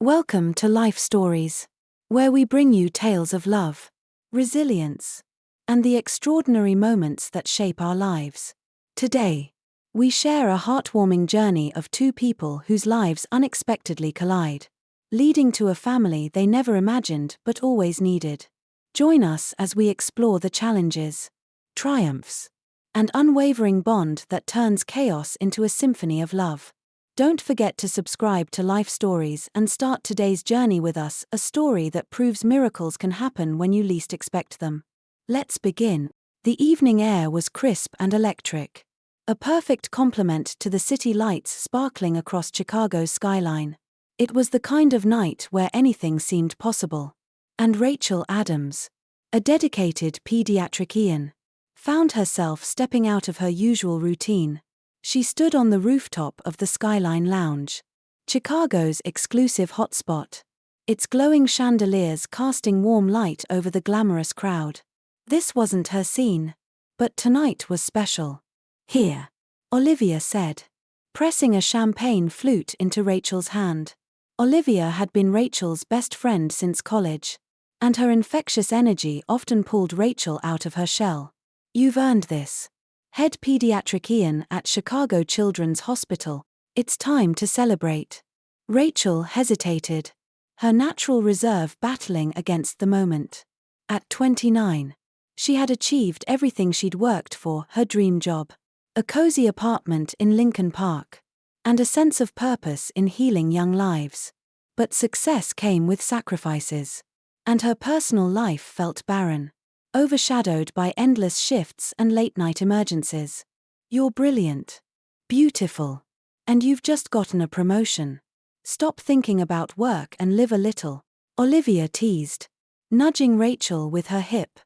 Welcome to Life Stories, where we bring you tales of love, resilience, and the extraordinary moments that shape our lives. Today, we share a heartwarming journey of two people whose lives unexpectedly collide, leading to a family they never imagined but always needed. Join us as we explore the challenges, triumphs, and unwavering bond that turns chaos into a symphony of love. Don't forget to subscribe to Life Stories and start today's journey with us, a story that proves miracles can happen when you least expect them. Let's begin. The evening air was crisp and electric, a perfect complement to the city lights sparkling across Chicago's skyline. It was the kind of night where anything seemed possible. And Rachel Adams, a dedicated pediatrician, found herself stepping out of her usual routine. She stood on the rooftop of the Skyline Lounge, Chicago's exclusive hotspot, its glowing chandeliers casting warm light over the glamorous crowd. This wasn't her scene, but tonight was special. "Here," Olivia said, pressing a champagne flute into Rachel's hand. Olivia had been Rachel's best friend since college, and her infectious energy often pulled Rachel out of her shell. "You've earned this." Head pediatrician at Chicago Children's Hospital, "It's time to celebrate." Rachel hesitated, her natural reserve battling against the moment. At 29, she had achieved everything she'd worked for, her dream job, a cozy apartment in Lincoln Park, and a sense of purpose in healing young lives. But success came with sacrifices, and her personal life felt barren, overshadowed by endless shifts and late-night emergencies. "You're brilliant, beautiful, and you've just gotten a promotion. Stop thinking about work and live a little," Olivia teased, nudging Rachel with her hip.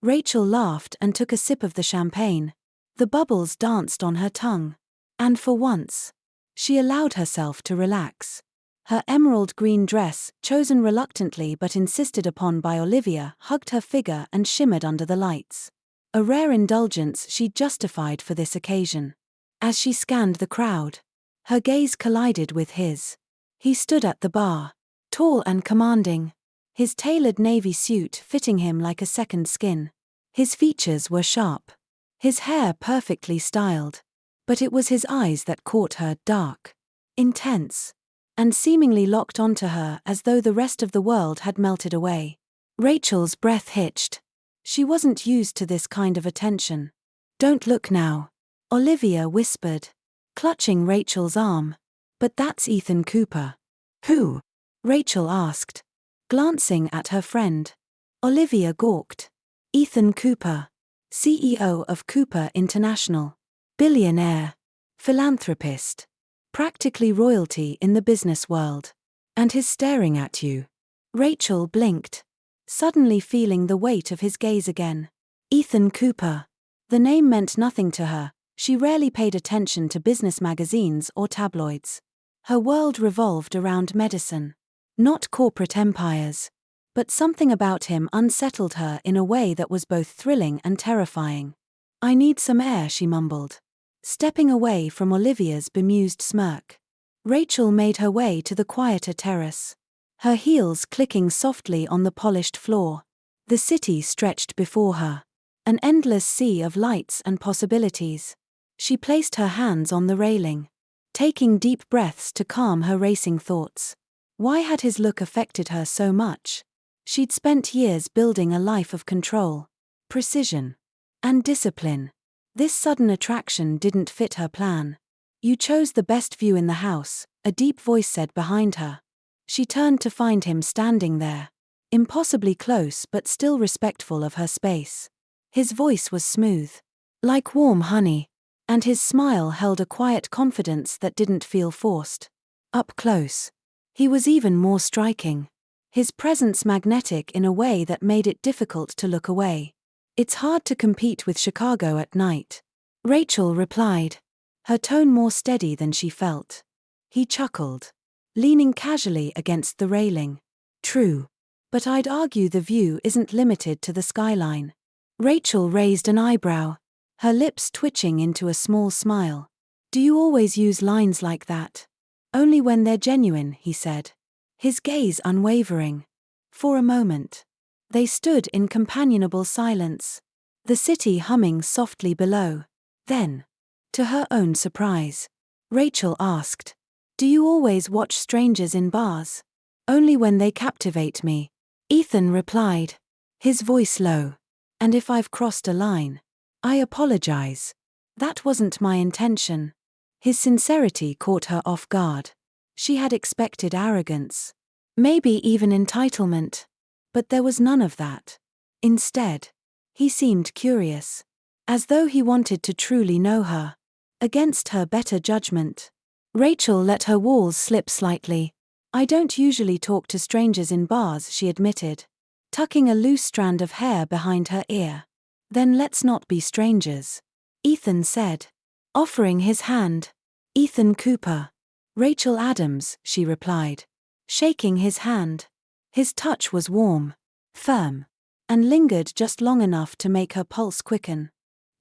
Rachel laughed and took a sip of the champagne. The bubbles danced on her tongue, and for once, she allowed herself to relax. Her emerald green dress, chosen reluctantly but insisted upon by Olivia, hugged her figure and shimmered under the lights, a rare indulgence she justified for this occasion. As she scanned the crowd, her gaze collided with his. He stood at the bar, tall and commanding, his tailored navy suit fitting him like a second skin. His features were sharp, his hair perfectly styled, but it was his eyes that caught her, dark, intense, and seemingly locked onto her as though the rest of the world had melted away. Rachel's breath hitched. She wasn't used to this kind of attention. "Don't look now," Olivia whispered, clutching Rachel's arm. "But that's Ethan Cooper." "Who?" Rachel asked, glancing at her friend. Olivia gawked. "Ethan Cooper, CEO of Cooper International. Billionaire, philanthropist, practically royalty in the business world. And he's staring at you." Rachel blinked, suddenly feeling the weight of his gaze again. Ethan Cooper. The name meant nothing to her. She rarely paid attention to business magazines or tabloids. Her world revolved around medicine, not corporate empires. But something about him unsettled her in a way that was both thrilling and terrifying. "I need some air," she mumbled, stepping away from Olivia's bemused smirk. Rachel made her way to the quieter terrace, her heels clicking softly on the polished floor. The city stretched before her, an endless sea of lights and possibilities. She placed her hands on the railing, taking deep breaths to calm her racing thoughts. Why had his look affected her so much? She'd spent years building a life of control, precision, and discipline. This sudden attraction didn't fit her plan. "You chose the best view in the house," a deep voice said behind her. She turned to find him standing there, impossibly close but still respectful of her space. His voice was smooth, like warm honey, and his smile held a quiet confidence that didn't feel forced. Up close, he was even more striking, his presence magnetic in a way that made it difficult to look away. "It's hard to compete with Chicago at night," Rachel replied, her tone more steady than she felt. He chuckled, leaning casually against the railing. "True. But I'd argue the view isn't limited to the skyline." Rachel raised an eyebrow, her lips twitching into a small smile. "Do you always use lines like that?" "Only when they're genuine," he said. his gaze unwavering. For a moment, they stood in companionable silence, the city humming softly below. Then, to her own surprise, Rachel asked, "Do you always watch strangers in bars?" "Only when they captivate me," Ethan replied, his voice low. "And if I've crossed a line, I apologize. That wasn't my intention." His sincerity caught her off guard. She had expected arrogance, maybe even entitlement. But there was none of that. Instead, he seemed curious, as though he wanted to truly know her. Against her better judgment, Rachel let her walls slip slightly. "I don't usually talk to strangers in bars," she admitted, tucking a loose strand of hair behind her ear. "Then let's not be strangers," Ethan said, offering his hand. "Ethan Cooper." "Rachel Adams," she replied, shaking his hand. His touch was warm, firm, and lingered just long enough to make her pulse quicken.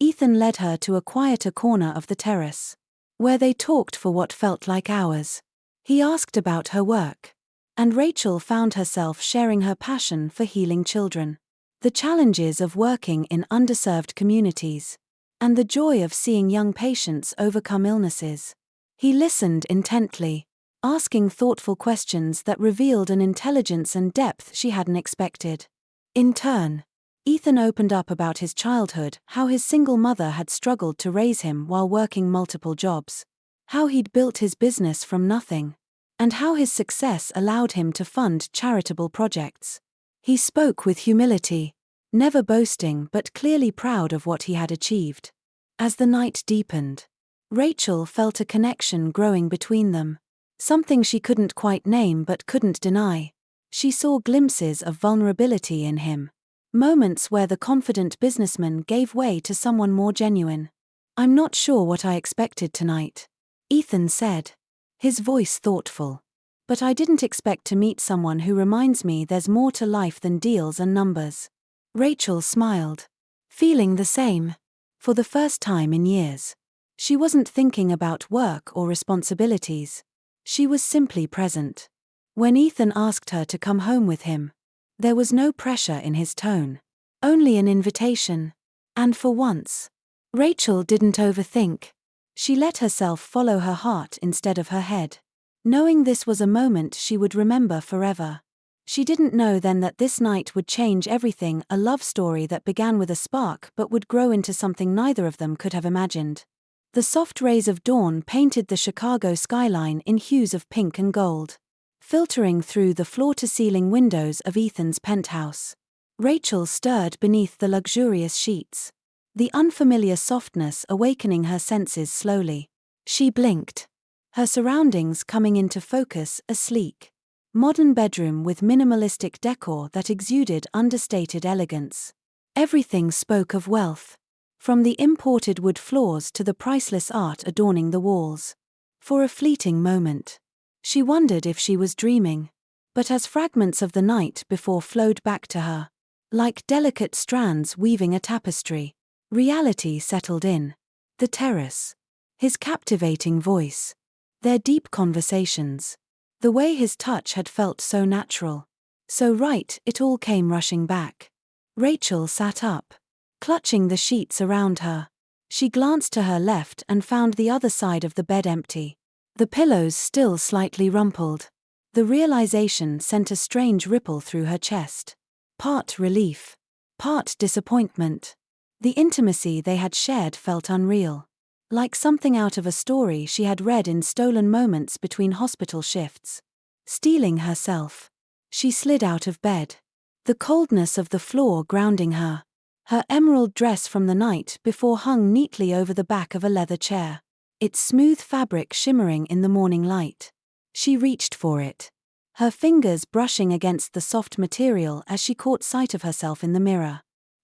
Ethan led her to a quieter corner of the terrace, where they talked for what felt like hours. He asked about her work, and Rachel found herself sharing her passion for healing children, the challenges of working in underserved communities, and the joy of seeing young patients overcome illnesses. He listened intently, asking thoughtful questions that revealed an intelligence and depth she hadn't expected. In turn, Ethan opened up about his childhood, how his single mother had struggled to raise him while working multiple jobs, how he'd built his business from nothing, and how his success allowed him to fund charitable projects. He spoke with humility, never boasting but clearly proud of what he had achieved. As the night deepened, Rachel felt a connection growing between them. Something she couldn't quite name but couldn't deny. She saw glimpses of vulnerability in him, moments where the confident businessman gave way to someone more genuine. "I'm not sure what I expected tonight," Ethan said, his voice thoughtful. "But I didn't expect to meet someone who reminds me there's more to life than deals and numbers." Rachel smiled, feeling the same. For the first time in years, she wasn't thinking about work or responsibilities. She was simply present. When Ethan asked her to come home with him, there was no pressure in his tone, only an invitation. And for once, Rachel didn't overthink. She let herself follow her heart instead of her head, knowing this was a moment she would remember forever. She didn't know then that this night would change everything, a love story that began with a spark but would grow into something neither of them could have imagined. The soft rays of dawn painted the Chicago skyline in hues of pink and gold, filtering through the floor-to-ceiling windows of Ethan's penthouse. Rachel stirred beneath the luxurious sheets, the unfamiliar softness awakening her senses slowly. She blinked, her surroundings coming into focus, a sleek, modern bedroom with minimalistic decor that exuded understated elegance. Everything spoke of wealth, from the imported wood floors to the priceless art adorning the walls. For a fleeting moment, she wondered if she was dreaming. But as fragments of the night before flowed back to her, like delicate strands weaving a tapestry, reality settled in. The terrace, his captivating voice, their deep conversations, the way his touch had felt so natural, so right, it all came rushing back. Rachel sat up, clutching the sheets around her. She glanced to her left and found the other side of the bed empty, the pillows still slightly rumpled. The realization sent a strange ripple through her chest. Part relief, part disappointment. The intimacy they had shared felt unreal, like something out of a story she had read in stolen moments between hospital shifts. Steeling herself, she slid out of bed, the coldness of the floor grounding her. Her emerald dress from the night before hung neatly over the back of a leather chair, its smooth fabric shimmering in the morning light. She reached for it, her fingers brushing against the soft material as she caught sight of herself in the mirror.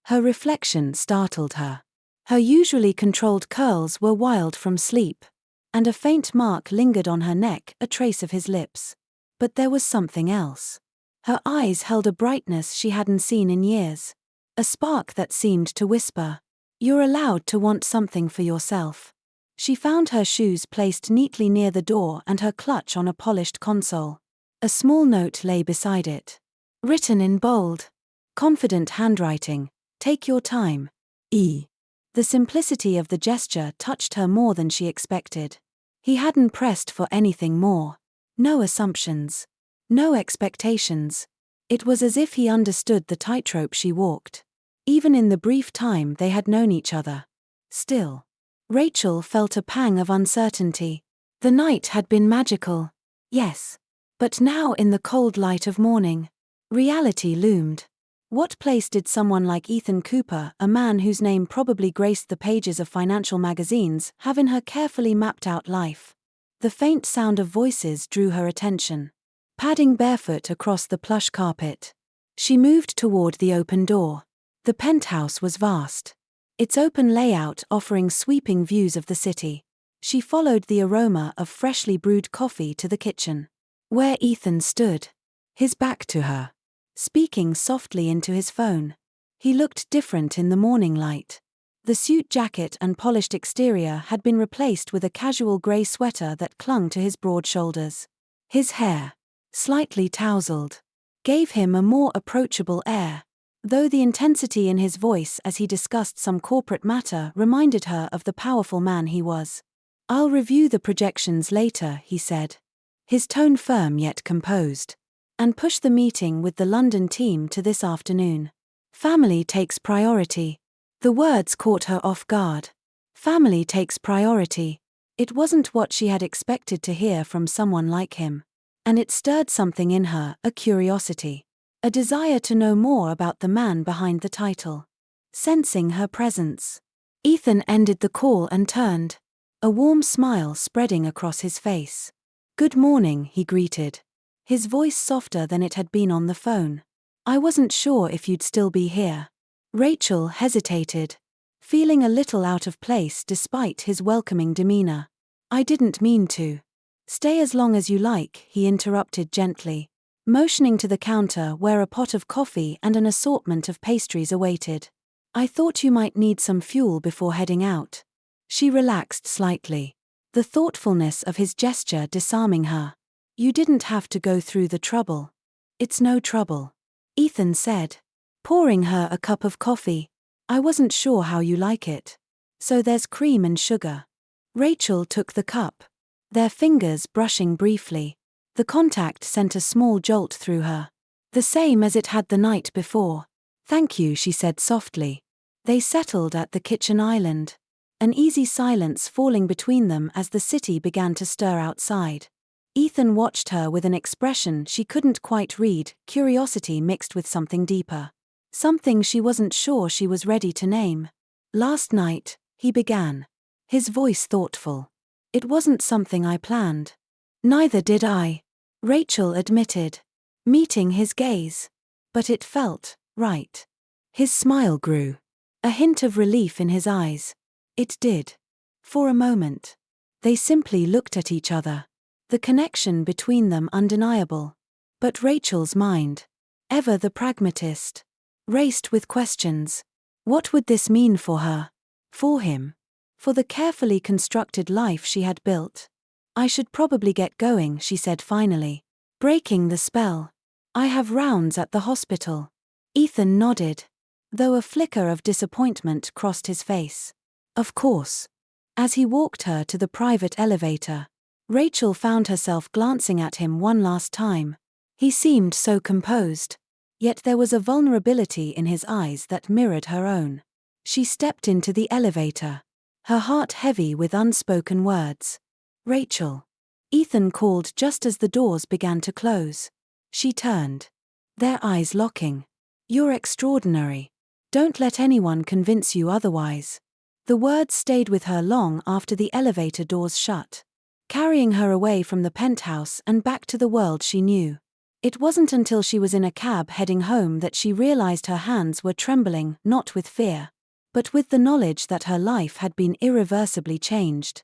Her reflection startled her. Her usually controlled curls were wild from sleep, and a faint mark lingered on her neck, a trace of his lips. But there was something else. Her eyes held a brightness she hadn't seen in years. A spark that seemed to whisper, "You're allowed to want something for yourself." She found her shoes placed neatly near the door and her clutch on a polished console. A small note lay beside it. Written in bold, confident handwriting, "Take your time, E." The simplicity of the gesture touched her more than she expected. He hadn't pressed for anything more. No assumptions. No expectations. It was as if he understood the tightrope she walked, even in the brief time they had known each other. Still, Rachel felt a pang of uncertainty. The night had been magical, yes. But now in the cold light of morning, reality loomed. What place did someone like Ethan Cooper, a man whose name probably graced the pages of financial magazines, have in her carefully mapped-out life? The faint sound of voices drew her attention. Padding barefoot across the plush carpet, she moved toward the open door. The penthouse was vast, its open layout offering sweeping views of the city. She followed the aroma of freshly brewed coffee to the kitchen, where Ethan stood, his back to her, speaking softly into his phone. He looked different in the morning light. The suit jacket and polished exterior had been replaced with a casual grey sweater that clung to his broad shoulders. His hair, slightly tousled, gave him a more approachable air, though the intensity in his voice as he discussed some corporate matter reminded her of the powerful man he was. "I'll review the projections later," he said, his tone firm yet composed, "and push the meeting with the London team to this afternoon. Family takes priority." The words caught her off guard. Family takes priority. It wasn't what she had expected to hear from someone like him. And it stirred something in her, a curiosity, a desire to know more about the man behind the title. Sensing her presence, Ethan ended the call and turned, a warm smile spreading across his face. "Good morning," he greeted, his voice softer than it had been on the phone. "I wasn't sure if you'd still be here." Rachel hesitated, feeling a little out of place despite his welcoming demeanor. "I didn't mean to." "Stay as long as you like," he interrupted gently, motioning to the counter where a pot of coffee and an assortment of pastries awaited. "I thought you might need some fuel before heading out." She relaxed slightly, the thoughtfulness of his gesture disarming her. "You didn't have to go through the trouble." "It's no trouble," Ethan said, pouring her a cup of coffee. "I wasn't sure how you like it. So there's cream and sugar." Rachel took the cup, their fingers brushing briefly. The contact sent a small jolt through her, the same as it had the night before. "Thank you," she said softly. They settled at the kitchen island, an easy silence falling between them as the city began to stir outside. Ethan watched her with an expression she couldn't quite read, curiosity mixed with something deeper. Something she wasn't sure she was ready to name. "Last night," he began, his voice thoughtful. "It wasn't something I planned." "Neither did I," Rachel admitted, meeting his gaze. "But it felt right." His smile grew, a hint of relief in his eyes. It did. For a moment, they simply looked at each other, the connection between them undeniable. But Rachel's mind, ever the pragmatist, raced with questions. What would this mean for her? For him? For the carefully constructed life she had built? "I should probably get going," she said finally, breaking the spell. "I have rounds at the hospital." Ethan nodded, though a flicker of disappointment crossed his face. "Of course." As he walked her to the private elevator, Rachel found herself glancing at him one last time. He seemed so composed, yet there was a vulnerability in his eyes that mirrored her own. She stepped into the elevator, her heart heavy with unspoken words. "Rachel." Ethan called just as the doors began to close. She turned, their eyes locking. "You're extraordinary. Don't let anyone convince you otherwise." The words stayed with her long after the elevator doors shut, carrying her away from the penthouse and back to the world she knew. It wasn't until she was in a cab heading home that she realized her hands were trembling, not with fear, but with the knowledge that her life had been irreversibly changed.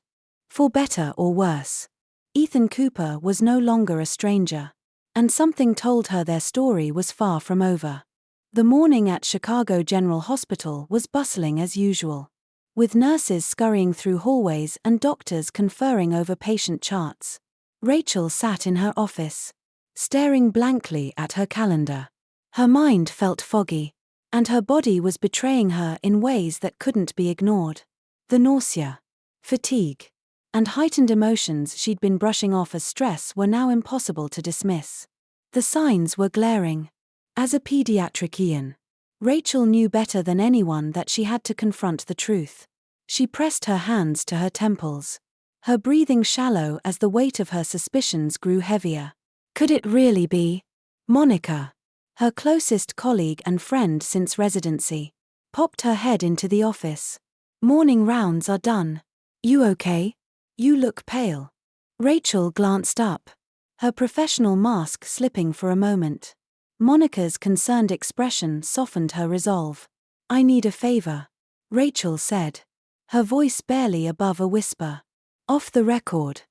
For better or worse. Ethan Cooper was no longer a stranger, and something told her their story was far from over. The morning at Chicago General Hospital was bustling as usual, with nurses scurrying through hallways and doctors conferring over patient charts. Rachel sat in her office, staring blankly at her calendar. Her mind felt foggy, and her body was betraying her in ways that couldn't be ignored. The nausea, fatigue, and heightened emotions she'd been brushing off as stress were now impossible to dismiss. The signs were glaring. As a pediatrician, Rachel knew better than anyone that she had to confront the truth. She pressed her hands to her temples, her breathing shallow as the weight of her suspicions grew heavier. Could it really be? Monica, her closest colleague and friend since residency, popped her head into the office. Morning rounds are done. You okay? You look pale. Rachel glanced up, her professional mask slipping for a moment. Monica's concerned expression softened her resolve. I need a favor, Rachel said, her voice barely above a whisper. Off the record.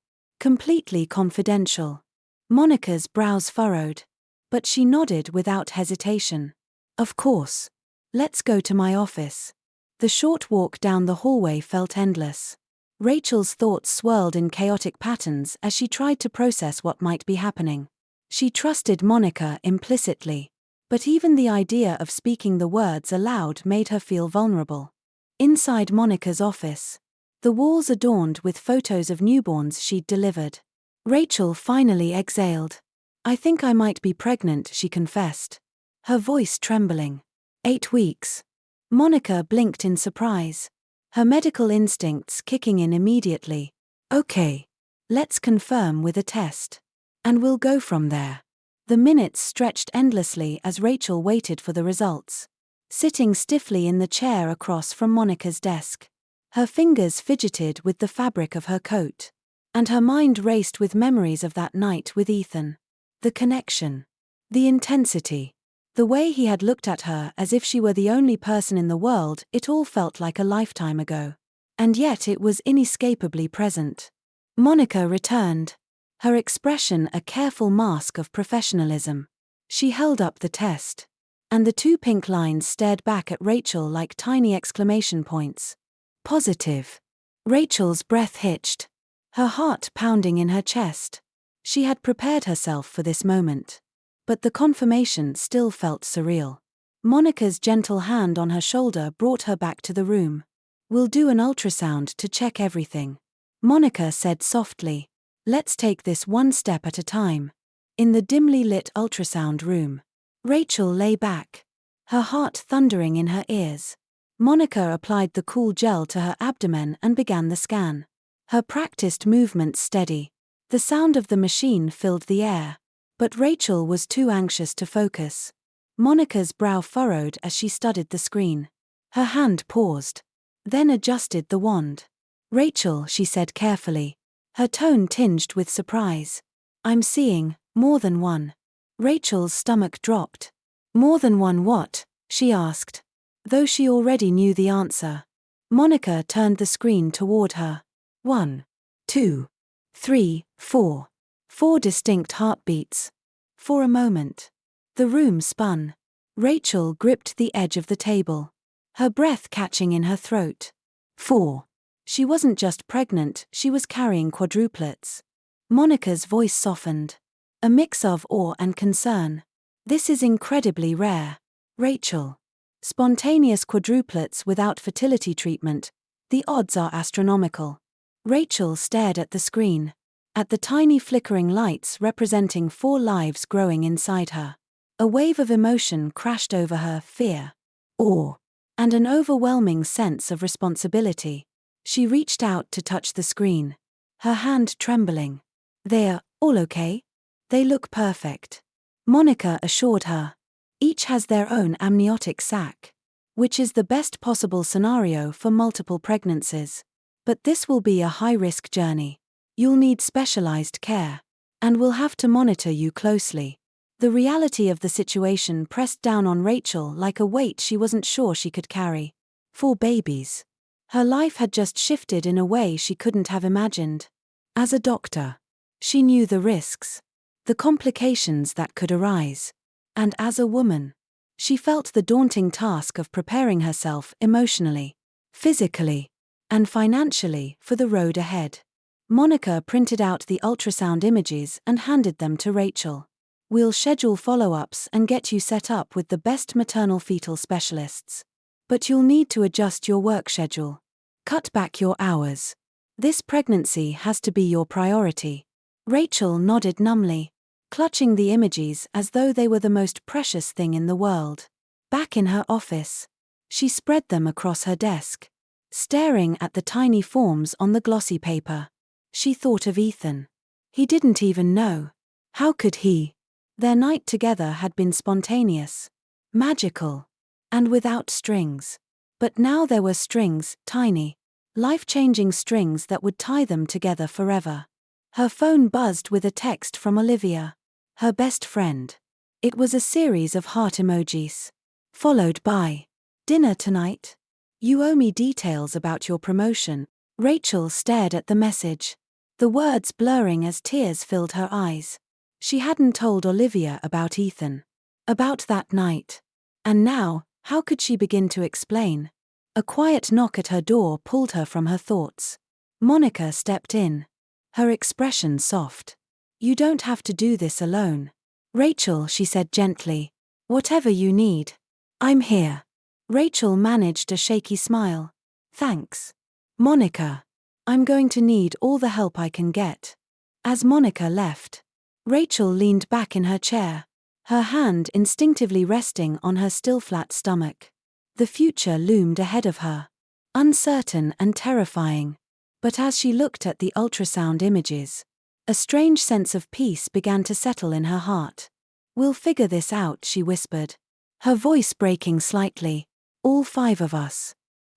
Completely confidential. Monica's brows furrowed, but she nodded without hesitation. Of course. Let's go to my office. The short walk down the hallway felt endless. Rachel's thoughts swirled in chaotic patterns as she tried to process what might be happening. She trusted Monica implicitly, but even the idea of speaking the words aloud made her feel vulnerable. Inside Monica's office, the walls adorned with photos of newborns she'd delivered. Rachel finally exhaled. I think I might be pregnant, she confessed, her voice trembling. 8 weeks. Monica blinked in surprise, her medical instincts kicking in immediately. Okay. Let's confirm with a test. And we'll go from there. The minutes stretched endlessly as Rachel waited for the results, sitting stiffly in the chair across from Monica's desk. Her fingers fidgeted with the fabric of her coat, and her mind raced with memories of that night with Ethan. The connection, the intensity, the way he had looked at her as if she were the only person in the world, it all felt like a lifetime ago. And yet it was inescapably present. Monica returned, her expression a careful mask of professionalism. She held up the test, and the 2 pink lines stared back at Rachel like tiny exclamation points. Positive. Rachel's breath hitched, her heart pounding in her chest. She had prepared herself for this moment, but the confirmation still felt surreal. Monica's gentle hand on her shoulder brought her back to the room. We'll do an ultrasound to check everything, Monica said softly. Let's take this one step at a time. In the dimly lit ultrasound room, Rachel lay back, her heart thundering in her ears. Monica applied the cool gel to her abdomen and began the scan, her practiced movements steady. The sound of the machine filled the air, but Rachel was too anxious to focus. Monica's brow furrowed as she studied the screen. Her hand paused, then adjusted the wand. Rachel, she said carefully, her tone tinged with surprise. I'm seeing more than one. Rachel's stomach dropped. More than one what? She asked, though she already knew the answer. Monica turned the screen toward her. 1, 2, 3, 4. 4 distinct heartbeats. For a moment, the room spun. Rachel gripped the edge of the table, her breath catching in her throat. 4. She wasn't just pregnant, she was carrying quadruplets. Monica's voice softened, a mix of awe and concern. This is incredibly rare, Rachel. Spontaneous quadruplets without fertility treatment, the odds are astronomical. Rachel stared at the screen, at the tiny flickering lights representing 4 lives growing inside her. A wave of emotion crashed over her, fear, awe, and an overwhelming sense of responsibility. She reached out to touch the screen, her hand trembling. They're all okay? They look perfect, Monica assured her. Each has their own amniotic sac, which is the best possible scenario for multiple pregnancies. But this will be a high-risk journey. You'll need specialized care, and we'll have to monitor you closely. The reality of the situation pressed down on Rachel like a weight she wasn't sure she could carry. 4 babies. Her life had just shifted in a way she couldn't have imagined. As a doctor, she knew the risks, the complications that could arise. And as a woman, she felt the daunting task of preparing herself emotionally, physically, and financially for the road ahead. Monica printed out the ultrasound images and handed them to Rachel. We'll schedule follow-ups and get you set up with the best maternal fetal specialists. But you'll need to adjust your work schedule. Cut back your hours. This pregnancy has to be your priority. Rachel nodded numbly, clutching the images as though they were the most precious thing in the world. Back in her office, she spread them across her desk, staring at the tiny forms on the glossy paper. She thought of Ethan. He didn't even know. How could he? Their night together had been spontaneous, magical, and without strings. But now there were strings, tiny, life-changing strings that would tie them together forever. Her phone buzzed with a text from Olivia, her best friend. It was a series of heart emojis, followed by, "Dinner tonight? You owe me details about your promotion." Rachel stared at the message, the words blurring as tears filled her eyes. She hadn't told Olivia about Ethan, about that night. And now, how could she begin to explain? A quiet knock at her door pulled her from her thoughts. Monica stepped in, her expression soft. "You don't have to do this alone, Rachel," she said gently. "Whatever you need, I'm here." Rachel managed a shaky smile. "Thanks, Monica. I'm going to need all the help I can get." As Monica left, Rachel leaned back in her chair, her hand instinctively resting on her still flat stomach. The future loomed ahead of her, uncertain and terrifying. But as she looked at the ultrasound images, a strange sense of peace began to settle in her heart. "We'll figure this out," she whispered, her voice breaking slightly. "All 5 of us."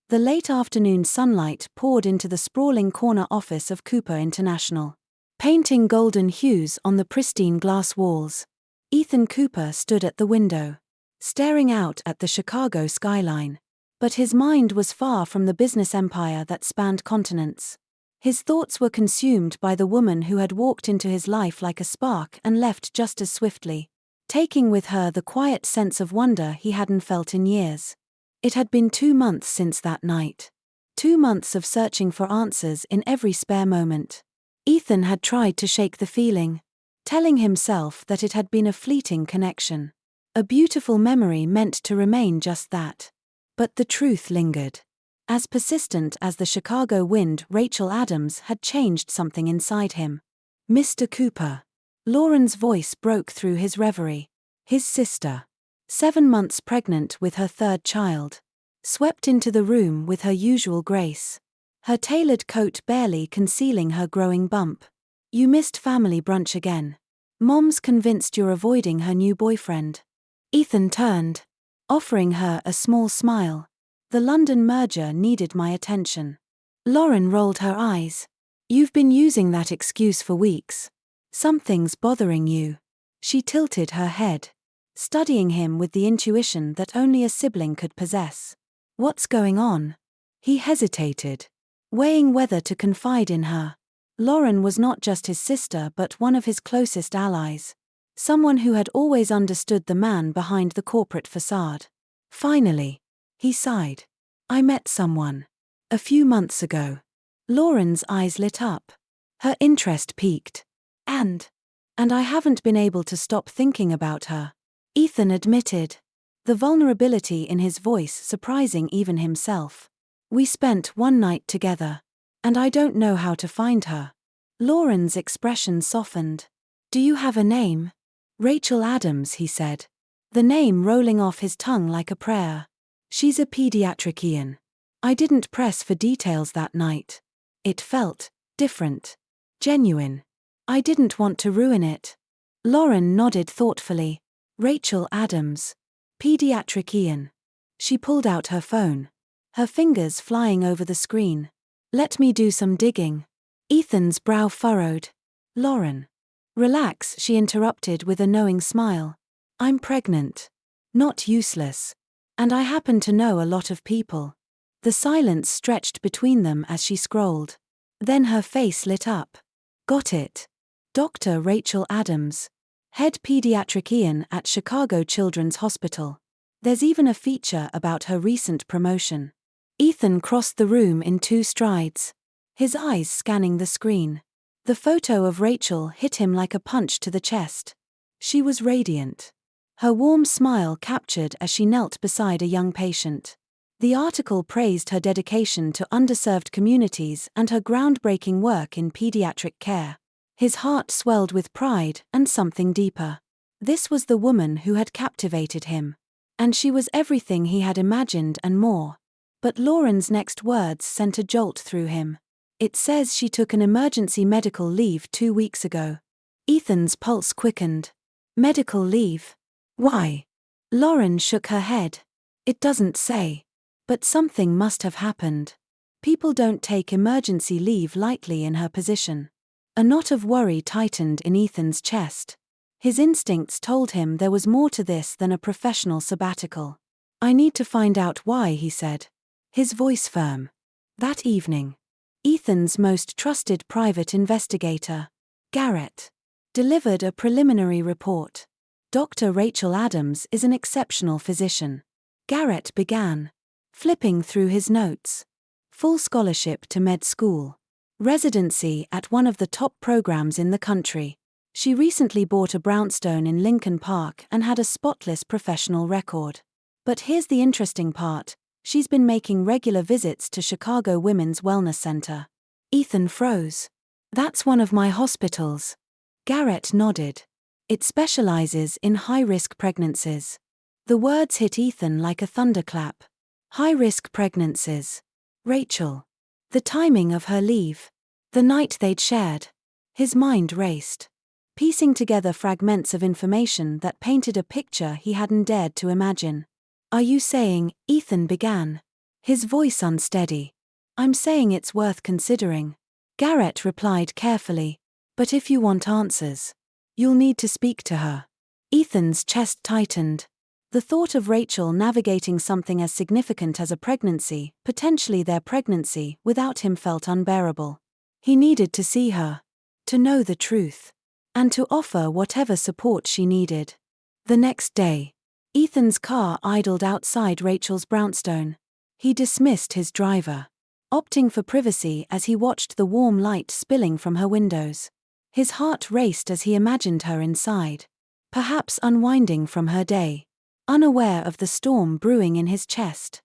The late afternoon sunlight poured into the sprawling corner office of Cooper International, painting golden hues on the pristine glass walls. Ethan Cooper stood at the window, staring out at the Chicago skyline. But his mind was far from the business empire that spanned continents. His thoughts were consumed by the woman who had walked into his life like a spark and left just as swiftly, taking with her the quiet sense of wonder he hadn't felt in years. It had been 2 months since that night. 2 months of searching for answers in every spare moment. Ethan had tried to shake the feeling, telling himself that it had been a fleeting connection, a beautiful memory meant to remain just that. But the truth lingered. As persistent as the Chicago wind, Rachel Adams had changed something inside him. "Mr. Cooper." Lauren's voice broke through his reverie. His sister, 7 months pregnant with her 3rd child, swept into the room with her usual grace, her tailored coat barely concealing her growing bump. "You missed family brunch again. Mom's convinced you're avoiding her new boyfriend." Ethan turned, offering her a small smile. "The London merger needed my attention." Lauren rolled her eyes. "You've been using that excuse for weeks. Something's bothering you." She tilted her head, studying him with the intuition that only a sibling could possess. "What's going on?" He hesitated, weighing whether to confide in her. Lauren was not just his sister but one of his closest allies. Someone who had always understood the man behind the corporate facade. "Finally," he sighed. "I met someone. A few months ago." Lauren's eyes lit up. Her interest peaked. And I haven't been able to stop thinking about her," Ethan admitted, the vulnerability in his voice surprising even himself. "We spent one night together, and I don't know how to find her." Lauren's expression softened. "Do you have a name?" "Rachel Adams," he said, the name rolling off his tongue like a prayer. "She's a pediatrician." I didn't press for details that night. It felt different, genuine. I didn't want to ruin it. Lauren nodded thoughtfully. "Rachel Adams. Pediatrician." She pulled out her phone, her fingers flying over the screen. "Let me do some digging." Ethan's brow furrowed. "Lauren." "Relax," she interrupted with a knowing smile. "I'm pregnant. Not useless. And I happen to know a lot of people." The silence stretched between them as she scrolled. Then her face lit up. "Got it. Dr. Rachel Adams, head pediatrician at Chicago Children's Hospital. There's even a feature about her recent promotion." Ethan crossed the room in 2 strides, his eyes scanning the screen. The photo of Rachel hit him like a punch to the chest. She was radiant. Her warm smile captured as she knelt beside a young patient. The article praised her dedication to underserved communities and her groundbreaking work in pediatric care. His heart swelled with pride and something deeper. This was the woman who had captivated him. And she was everything he had imagined and more. But Lauren's next words sent a jolt through him. It says she took an emergency medical leave 2 weeks ago. Ethan's pulse quickened. Medical leave? Why? Lauren shook her head. It doesn't say. But something must have happened. People don't take emergency leave lightly in her position. A knot of worry tightened in Ethan's chest. His instincts told him there was more to this than a professional sabbatical. I need to find out why, he said. His voice firm. That evening, Ethan's most trusted private investigator, Garrett, delivered a preliminary report. Dr. Rachel Adams is an exceptional physician. Garrett began, flipping through his notes. Full scholarship to med school. Residency at one of the top programs in the country. She recently bought a brownstone in Lincoln Park and had a spotless professional record. But here's the interesting part. She's been making regular visits to Chicago Women's Wellness Center. Ethan froze. That's one of my hospitals. Garrett nodded. It specializes in high-risk pregnancies. The words hit Ethan like a thunderclap. High-risk pregnancies. Rachel. The timing of her leave. The night they'd shared. His mind raced, piecing together fragments of information that painted a picture he hadn't dared to imagine. Are you saying, Ethan began, his voice unsteady. I'm saying it's worth considering. Garrett replied carefully. But if you want answers, you'll need to speak to her. Ethan's chest tightened. The thought of Rachel navigating something as significant as a pregnancy, potentially their pregnancy, without him felt unbearable. He needed to see her, to know the truth, and to offer whatever support she needed. The next day, Ethan's car idled outside Rachel's brownstone. He dismissed his driver, opting for privacy as he watched the warm light spilling from her windows. His heart raced as he imagined her inside, perhaps unwinding from her day, unaware of the storm brewing in his chest.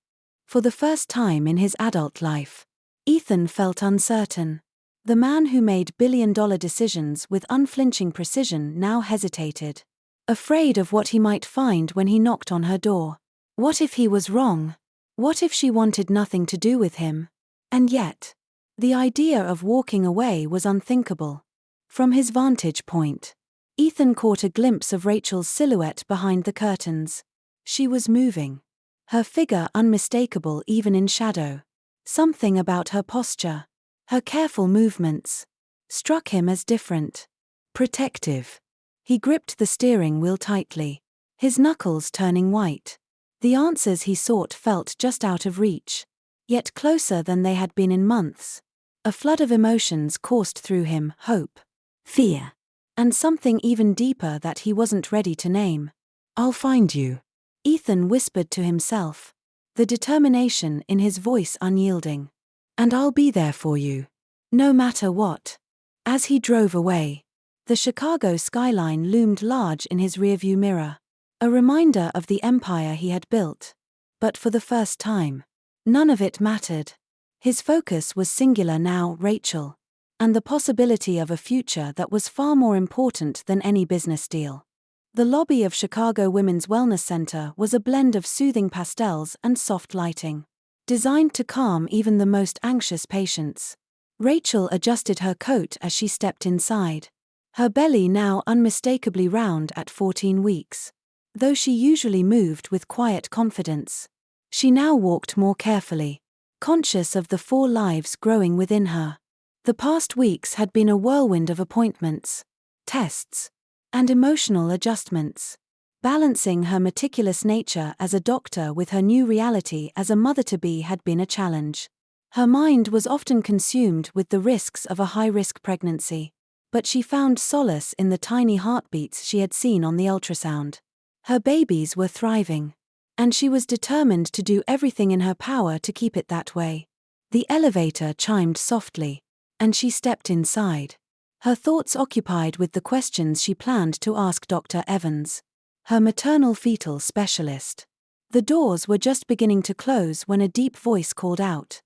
For the first time in his adult life, Ethan felt uncertain. The man who made billion-dollar decisions with unflinching precision now hesitated, afraid of what he might find when he knocked on her door. What if he was wrong? What if she wanted nothing to do with him? And yet, the idea of walking away was unthinkable. From his vantage point, Ethan caught a glimpse of Rachel's silhouette behind the curtains. She was moving, her figure unmistakable even in shadow. Something about her posture, her careful movements, struck him as different, protective. He gripped the steering wheel tightly, his knuckles turning white. The answers he sought felt just out of reach, yet closer than they had been in months. A flood of emotions coursed through him, hope, fear, and something even deeper that he wasn't ready to name. I'll find you, Ethan whispered to himself, the determination in his voice unyielding. And I'll be there for you, no matter what. As he drove away, the Chicago skyline loomed large in his rearview mirror, a reminder of the empire he had built. But for the first time, none of it mattered. His focus was singular now, Rachel, and the possibility of a future that was far more important than any business deal. The lobby of Chicago Women's Wellness Center was a blend of soothing pastels and soft lighting, designed to calm even the most anxious patients. Rachel adjusted her coat as she stepped inside, her belly now unmistakably round at 14 weeks. Though she usually moved with quiet confidence, she now walked more carefully, conscious of the 4 lives growing within her. The past weeks had been a whirlwind of appointments, tests, and emotional adjustments. Balancing her meticulous nature as a doctor with her new reality as a mother-to-be had been a challenge. Her mind was often consumed with the risks of a high-risk pregnancy, but she found solace in the tiny heartbeats she had seen on the ultrasound. Her babies were thriving, and she was determined to do everything in her power to keep it that way. The elevator chimed softly, and she stepped inside, her thoughts occupied with the questions she planned to ask Dr. Evans, her maternal fetal specialist. The doors were just beginning to close when a deep voice called out,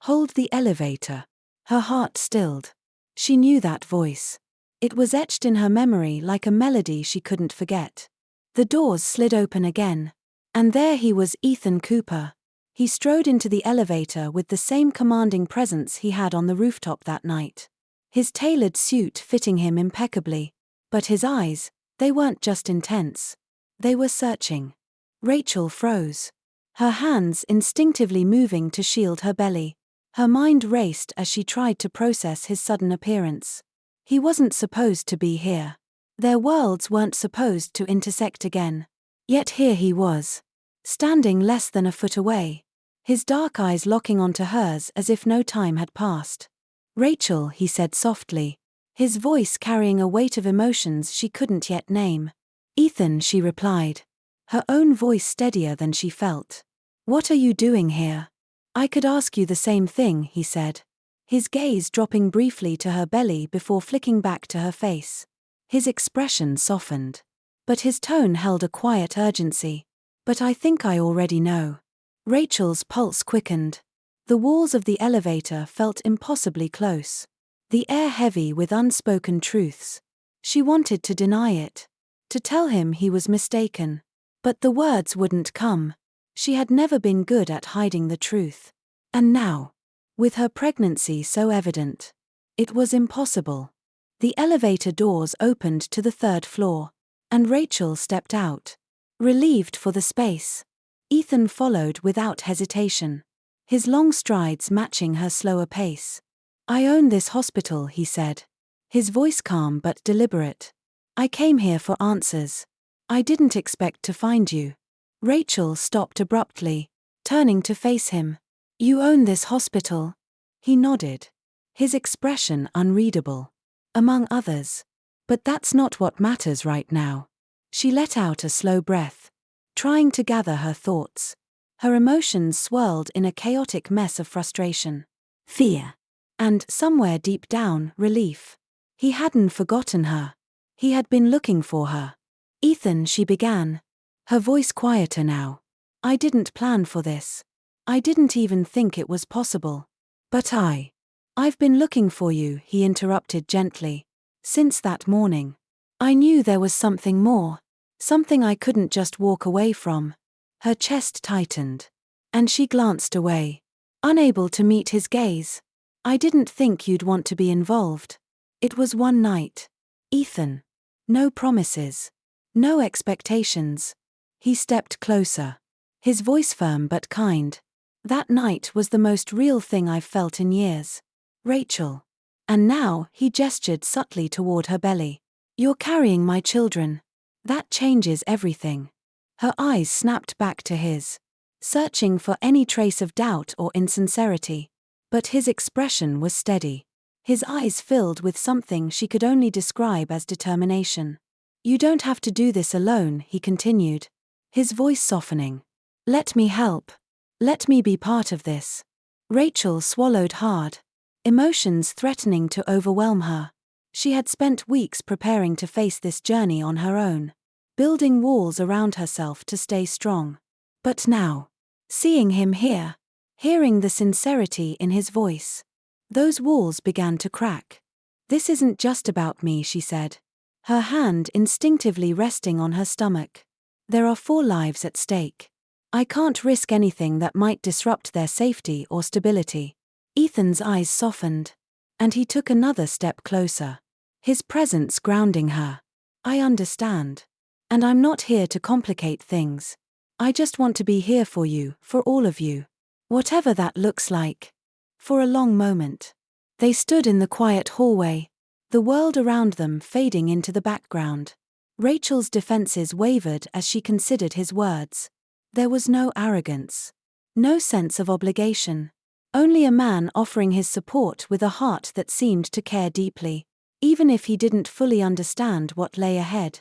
"Hold the elevator." Her heart stilled. She knew that voice. It was etched in her memory like a melody she couldn't forget. The doors slid open again. And there he was, Ethan Cooper. He strode into the elevator with the same commanding presence he had on the rooftop that night. His tailored suit fitting him impeccably. But his eyes, they weren't just intense. They were searching. Rachel froze. Her hands instinctively moving to shield her belly. Her mind raced as she tried to process his sudden appearance. He wasn't supposed to be here. Their worlds weren't supposed to intersect again. Yet here he was, standing less than a foot away, his dark eyes locking onto hers as if no time had passed. "Rachel," he said softly, his voice carrying a weight of emotions she couldn't yet name. "Ethan," she replied, her own voice steadier than she felt. "What are you doing here?" "I could ask you the same thing," he said, his gaze dropping briefly to her belly before flicking back to her face. His expression softened, but his tone held a quiet urgency. "But I think I already know." Rachel's pulse quickened. The walls of the elevator felt impossibly close, the air heavy with unspoken truths. She wanted to deny it, to tell him he was mistaken. But the words wouldn't come. She had never been good at hiding the truth. And now, with her pregnancy so evident, it was impossible. The elevator doors opened to the third floor, and Rachel stepped out, relieved for the space. Ethan followed without hesitation, his long strides matching her slower pace. "I own this hospital," he said, his voice calm but deliberate. "I came here for answers. I didn't expect to find you." Rachel stopped abruptly, turning to face him. "You own this hospital?" He nodded, his expression unreadable. "Among others. But that's not what matters right now." She let out a slow breath, trying to gather her thoughts. Her emotions swirled in a chaotic mess of frustration, fear, and, somewhere deep down, relief. He hadn't forgotten her. He had been looking for her. "Ethan," she began, her voice quieter now. "I didn't plan for this. I didn't even think it was possible. But I've been looking for you," he interrupted gently. "Since that morning. I knew there was something more. Something I couldn't just walk away from." Her chest tightened, and she glanced away, unable to meet his gaze. "I didn't think you'd want to be involved. It was one night, Ethan. No promises. No expectations." He stepped closer, his voice firm but kind. "That night was the most real thing I've felt in years, Rachel." And now, he gestured subtly toward her belly. "You're carrying my children. That changes everything." Her eyes snapped back to his, searching for any trace of doubt or insincerity. But his expression was steady. His eyes filled with something she could only describe as determination. "You don't have to do this alone," he continued, his voice softening. "Let me help. Let me be part of this." Rachel swallowed hard, emotions threatening to overwhelm her. She had spent weeks preparing to face this journey on her own, building walls around herself to stay strong. But now, seeing him here, hearing the sincerity in his voice, those walls began to crack. "This isn't just about me," she said, her hand instinctively resting on her stomach. "There are 4 lives at stake. I can't risk anything that might disrupt their safety or stability." Ethan's eyes softened, and he took another step closer, his presence grounding her. "I understand. And I'm not here to complicate things. I just want to be here for you, for all of you. Whatever that looks like." For a long moment, they stood in the quiet hallway, the world around them fading into the background. Rachel's defenses wavered as she considered his words. There was no arrogance, no sense of obligation. Only a man offering his support with a heart that seemed to care deeply, even if he didn't fully understand what lay ahead.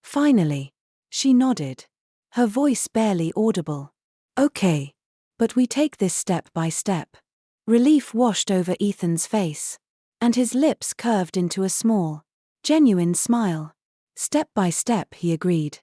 Finally, she nodded, her voice barely audible. "Okay. But we take this step by step." Relief washed over Ethan's face. and his lips curved into a small, genuine smile. Step by step, he agreed.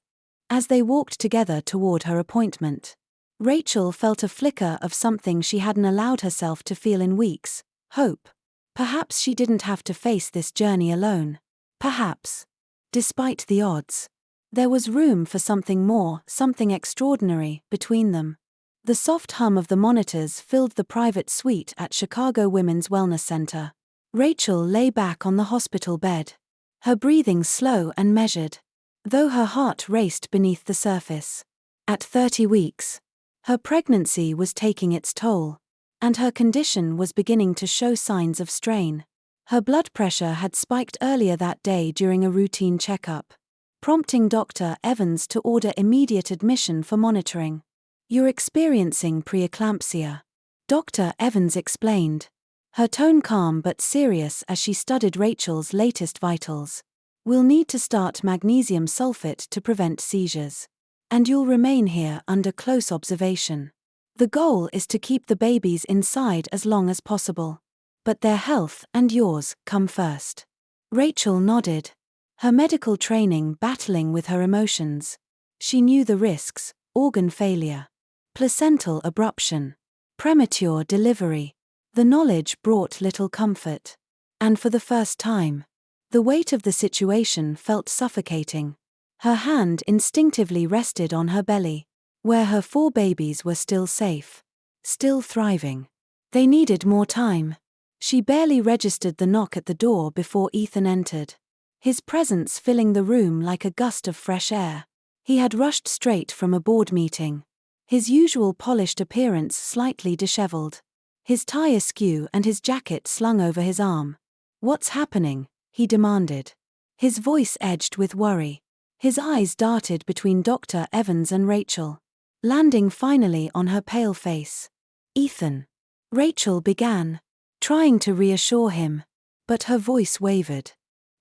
As they walked together toward her appointment, Rachel felt a flicker of something she hadn't allowed herself to feel in weeks: hope. Perhaps she didn't have to face this journey alone. Perhaps, despite the odds, there was room for something more, something extraordinary, between them. The soft hum of the monitors filled the private suite at Chicago Women's Wellness Center. Rachel lay back on the hospital bed, her breathing slow and measured, though her heart raced beneath the surface. At 30 weeks, her pregnancy was taking its toll, and her condition was beginning to show signs of strain. Her blood pressure had spiked earlier that day during a routine checkup, prompting Dr. Evans to order immediate admission for monitoring. "You're experiencing preeclampsia," Dr. Evans explained, her tone calm but serious as she studied Rachel's latest vitals. "We'll need to start magnesium sulfate to prevent seizures. And you'll remain here under close observation. The goal is to keep the babies inside as long as possible. But their health and yours come first." Rachel nodded, her medical training battling with her emotions. She knew the risks: organ failure, placental abruption, premature delivery. The knowledge brought little comfort. And for the first time, the weight of the situation felt suffocating. Her hand instinctively rested on her belly, where her 4 babies were still safe, still thriving. They needed more time. She barely registered the knock at the door before Ethan entered, his presence filling the room like a gust of fresh air. He had rushed straight from a board meeting, his usual polished appearance slightly disheveled, his tie askew and his jacket slung over his arm. "What's happening?" he demanded, his voice edged with worry. His eyes darted between Dr. Evans and Rachel, landing finally on her pale face. "Ethan," Rachel began, trying to reassure him, but her voice wavered.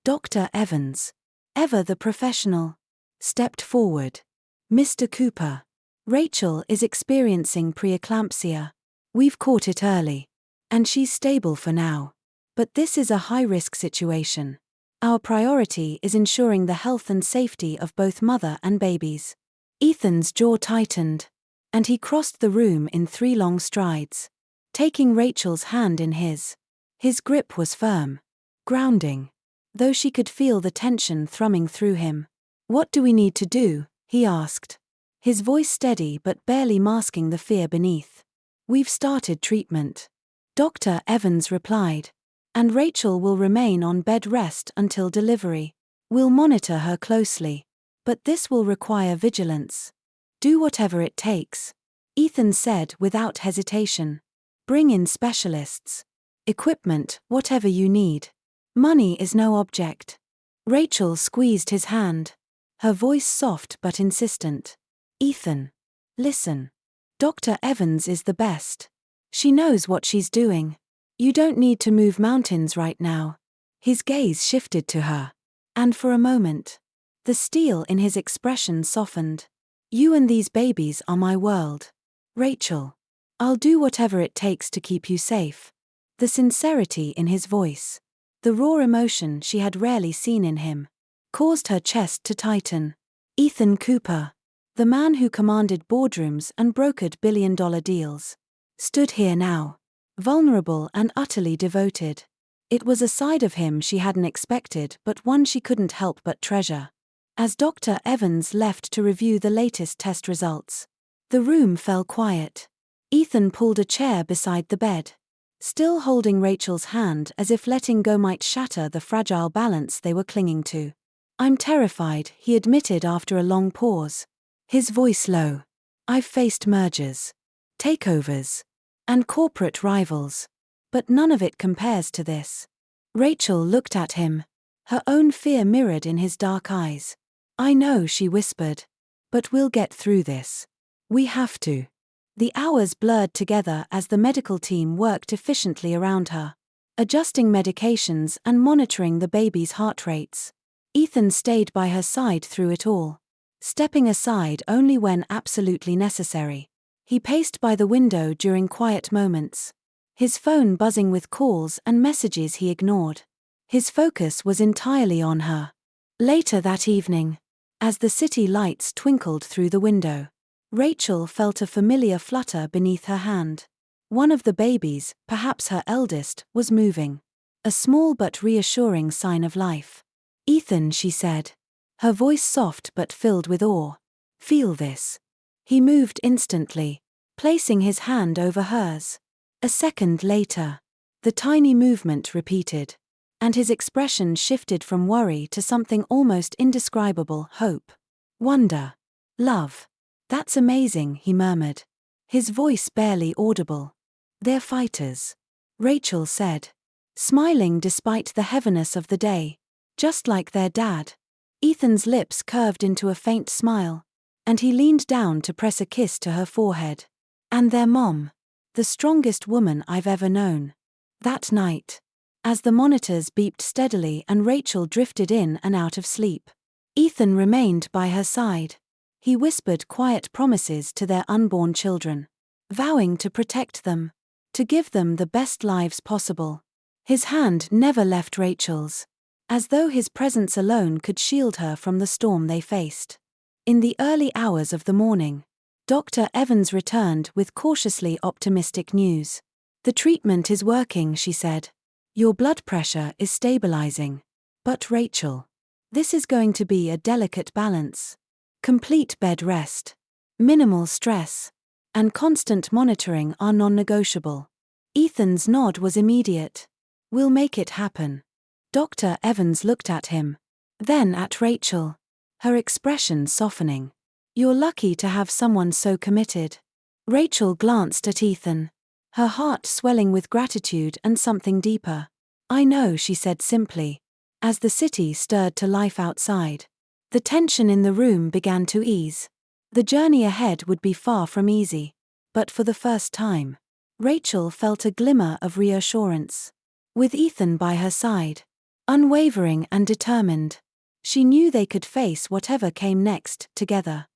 Dr. Evans, ever the professional, stepped forward. "Mr. Cooper, Rachel is experiencing preeclampsia. We've caught it early, and she's stable for now. But this is a high-risk situation. Our priority is ensuring the health and safety of both mother and babies." Ethan's jaw tightened, and he crossed the room in 3 long strides, taking Rachel's hand in his. His grip was firm, grounding, though she could feel the tension thrumming through him. "What do we need to do?" he asked, his voice steady but barely masking the fear beneath. "We've started treatment," Dr. Evans replied, "and Rachel will remain on bed rest until delivery. We'll monitor her closely, but this will require vigilance. Do whatever it takes," Ethan said without hesitation. "Bring in specialists. Equipment, whatever you need. Money is no object." Rachel squeezed his hand, her voice soft but insistent. "Ethan, listen. Dr. Evans is the best. She knows what she's doing. You don't need to move mountains right now." His gaze shifted to her, and for a moment, the steel in his expression softened. "You and these babies are my world. Rachel, I'll do whatever it takes to keep you safe." The sincerity in his voice, the raw emotion she had rarely seen in him, caused her chest to tighten. Ethan Cooper, the man who commanded boardrooms and brokered billion-dollar deals, stood here now, vulnerable and utterly devoted. It was a side of him she hadn't expected, but one she couldn't help but treasure. As Dr. Evans left to review the latest test results, the room fell quiet. Ethan pulled a chair beside the bed, still holding Rachel's hand as if letting go might shatter the fragile balance they were clinging to. "I'm terrified," he admitted after a long pause, his voice low. "I've faced mergers, takeovers, and corporate rivals, but none of it compares to this." Rachel looked at him, her own fear mirrored in his dark eyes. "I know," she whispered, "but we'll get through this. We have to." The hours blurred together as the medical team worked efficiently around her, adjusting medications and monitoring the baby's heart rates. Ethan stayed by her side through it all, stepping aside only when absolutely necessary. He paced by the window during quiet moments, his phone buzzing with calls and messages he ignored. His focus was entirely on her. Later that evening, as the city lights twinkled through the window, Rachel felt a familiar flutter beneath her hand. One of the babies, perhaps her eldest, was moving. A small but reassuring sign of life. "Ethan," she said, her voice soft but filled with awe. "Feel this." He moved instantly, placing his hand over hers. A second later, the tiny movement repeated, and his expression shifted from worry to something almost indescribable: hope, wonder, love. "That's amazing," he murmured, his voice barely audible. "They're fighters," Rachel said, smiling despite the heaviness of the day. "Just like their dad." Ethan's lips curved into a faint smile, and he leaned down to press a kiss to her forehead. "And their mom, the strongest woman I've ever known." That night, as the monitors beeped steadily and Rachel drifted in and out of sleep, Ethan remained by her side. He whispered quiet promises to their unborn children, vowing to protect them, to give them the best lives possible. His hand never left Rachel's, as though his presence alone could shield her from the storm they faced. In the early hours of the morning, Dr. Evans returned with cautiously optimistic news. "The treatment is working," she said. "Your blood pressure is stabilizing. But Rachel, this is going to be a delicate balance. Complete bed rest, minimal stress, and constant monitoring are non-negotiable." Ethan's nod was immediate. "We'll make it happen." Dr. Evans looked at him, then at Rachel, her expression softening. "You're lucky to have someone so committed." Rachel glanced at Ethan, her heart swelling with gratitude and something deeper. "I know," she said simply, as the city stirred to life outside. The tension in the room began to ease. The journey ahead would be far from easy, but for the first time, Rachel felt a glimmer of reassurance. With Ethan by her side, unwavering and determined, she knew they could face whatever came next together.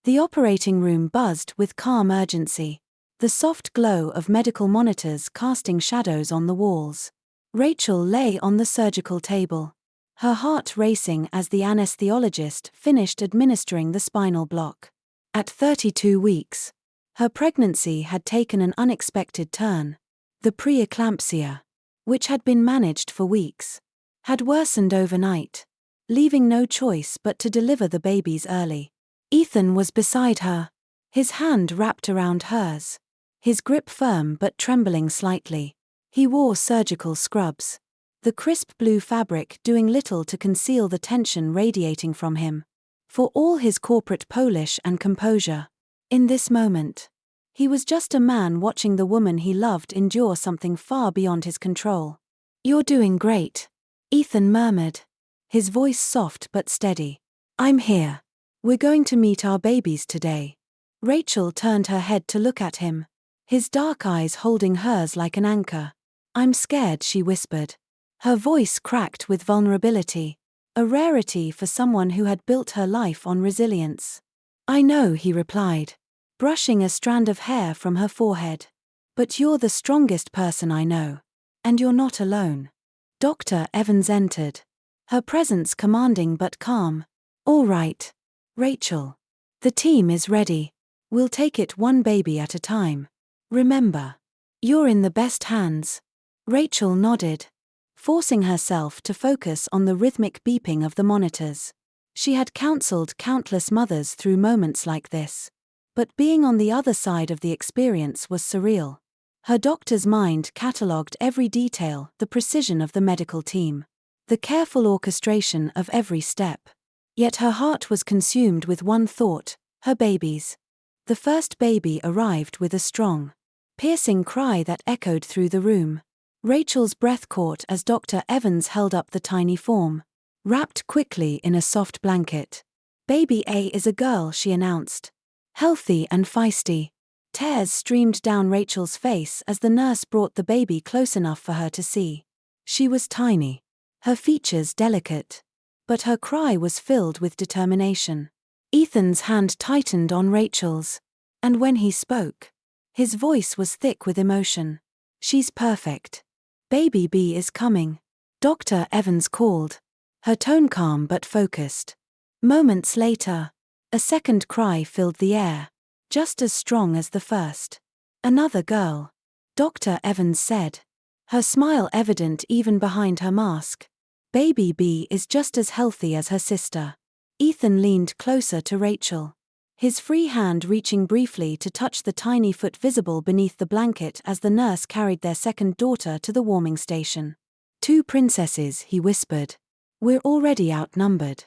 The operating room buzzed with calm urgency, the soft glow of medical monitors casting shadows on the walls. Rachel lay on the surgical table, her heart racing as the anesthesiologist finished administering the spinal block. At 32 weeks, her pregnancy had taken an unexpected turn. The preeclampsia, which had been managed for weeks, had worsened overnight, leaving no choice but to deliver the babies early. Ethan was beside her, his hand wrapped around hers, his grip firm but trembling slightly. He wore surgical scrubs, the crisp blue fabric doing little to conceal the tension radiating from him. For all his corporate polish and composure, in this moment, he was just a man watching the woman he loved endure something far beyond his control. "You're doing great," Ethan murmured, his voice soft but steady. "I'm here. We're going to meet our babies today." Rachel turned her head to look at him, his dark eyes holding hers like an anchor. "I'm scared," she whispered, her voice cracked with vulnerability, a rarity for someone who had built her life on resilience. "I know," he replied, brushing a strand of hair from her forehead. "But you're the strongest person I know. And you're not alone." Dr. Evans entered, her presence commanding but calm. "All right, Rachel. The team is ready. We'll take it one baby at a time. Remember, you're in the best hands." Rachel nodded, forcing herself to focus on the rhythmic beeping of the monitors. She had counseled countless mothers through moments like this, but being on the other side of the experience was surreal. Her doctor's mind catalogued every detail, the precision of the medical team, the careful orchestration of every step. Yet her heart was consumed with one thought: her babies. The first baby arrived with a strong, piercing cry that echoed through the room. Rachel's breath caught as Dr. Evans held up the tiny form, wrapped quickly in a soft blanket. "Baby A is a girl," she announced. "Healthy and feisty." Tears streamed down Rachel's face as the nurse brought the baby close enough for her to see. She was tiny, her features delicate, but her cry was filled with determination. Ethan's hand tightened on Rachel's, and when he spoke, his voice was thick with emotion. She's perfect. Baby B is coming. Dr. Evans called. Her tone calm but focused. Moments later, a second cry filled the air, just as strong as the first. Another girl. Dr. Evans said. Her smile evident even behind her mask. Baby B is just as healthy as her sister. Ethan leaned closer to Rachel, his free hand reaching briefly to touch the tiny foot visible beneath the blanket as the nurse carried their second daughter to the warming station. 2 princesses, he whispered. We're already outnumbered.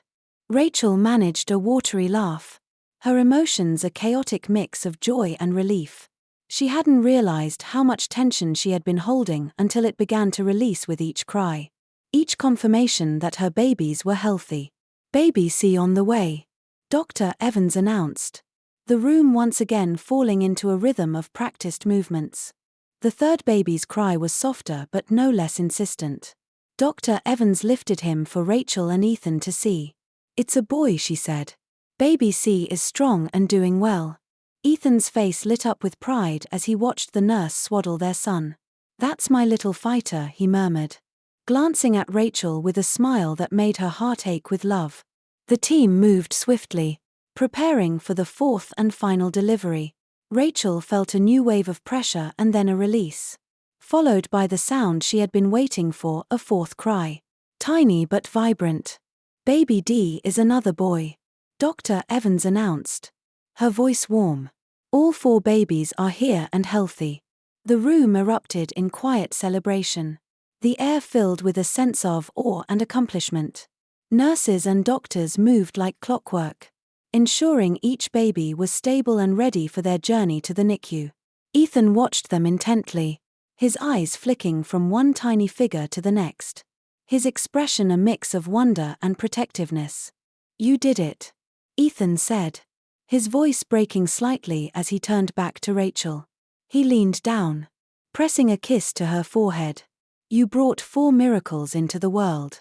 Rachel managed a watery laugh, her emotions a chaotic mix of joy and relief. She hadn't realized how much tension she had been holding until it began to release with each cry. Each confirmation that her babies were healthy. Baby C on the way, Dr. Evans announced, the room once again falling into a rhythm of practiced movements. The third baby's cry was softer but no less insistent. Dr. Evans lifted him for Rachel and Ethan to see. It's a boy, she said. Baby C is strong and doing well. Ethan's face lit up with pride as he watched the nurse swaddle their son. That's my little fighter, he murmured, glancing at Rachel with a smile that made her heart ache with love. The team moved swiftly, preparing for the fourth and final delivery. Rachel felt a new wave of pressure and then a release, followed by the sound she had been waiting for, a fourth cry. Tiny but vibrant. Baby D is another boy, Dr. Evans announced, her voice warm. All 4 babies are here and healthy. The room erupted in quiet celebration, the air filled with a sense of awe and accomplishment. Nurses and doctors moved like clockwork, ensuring each baby was stable and ready for their journey to the NICU. Ethan watched them intently, his eyes flicking from one tiny figure to the next, his expression a mix of wonder and protectiveness. You did it, Ethan said, his voice breaking slightly as he turned back to Rachel. He leaned down, pressing a kiss to her forehead. You brought 4 miracles into the world.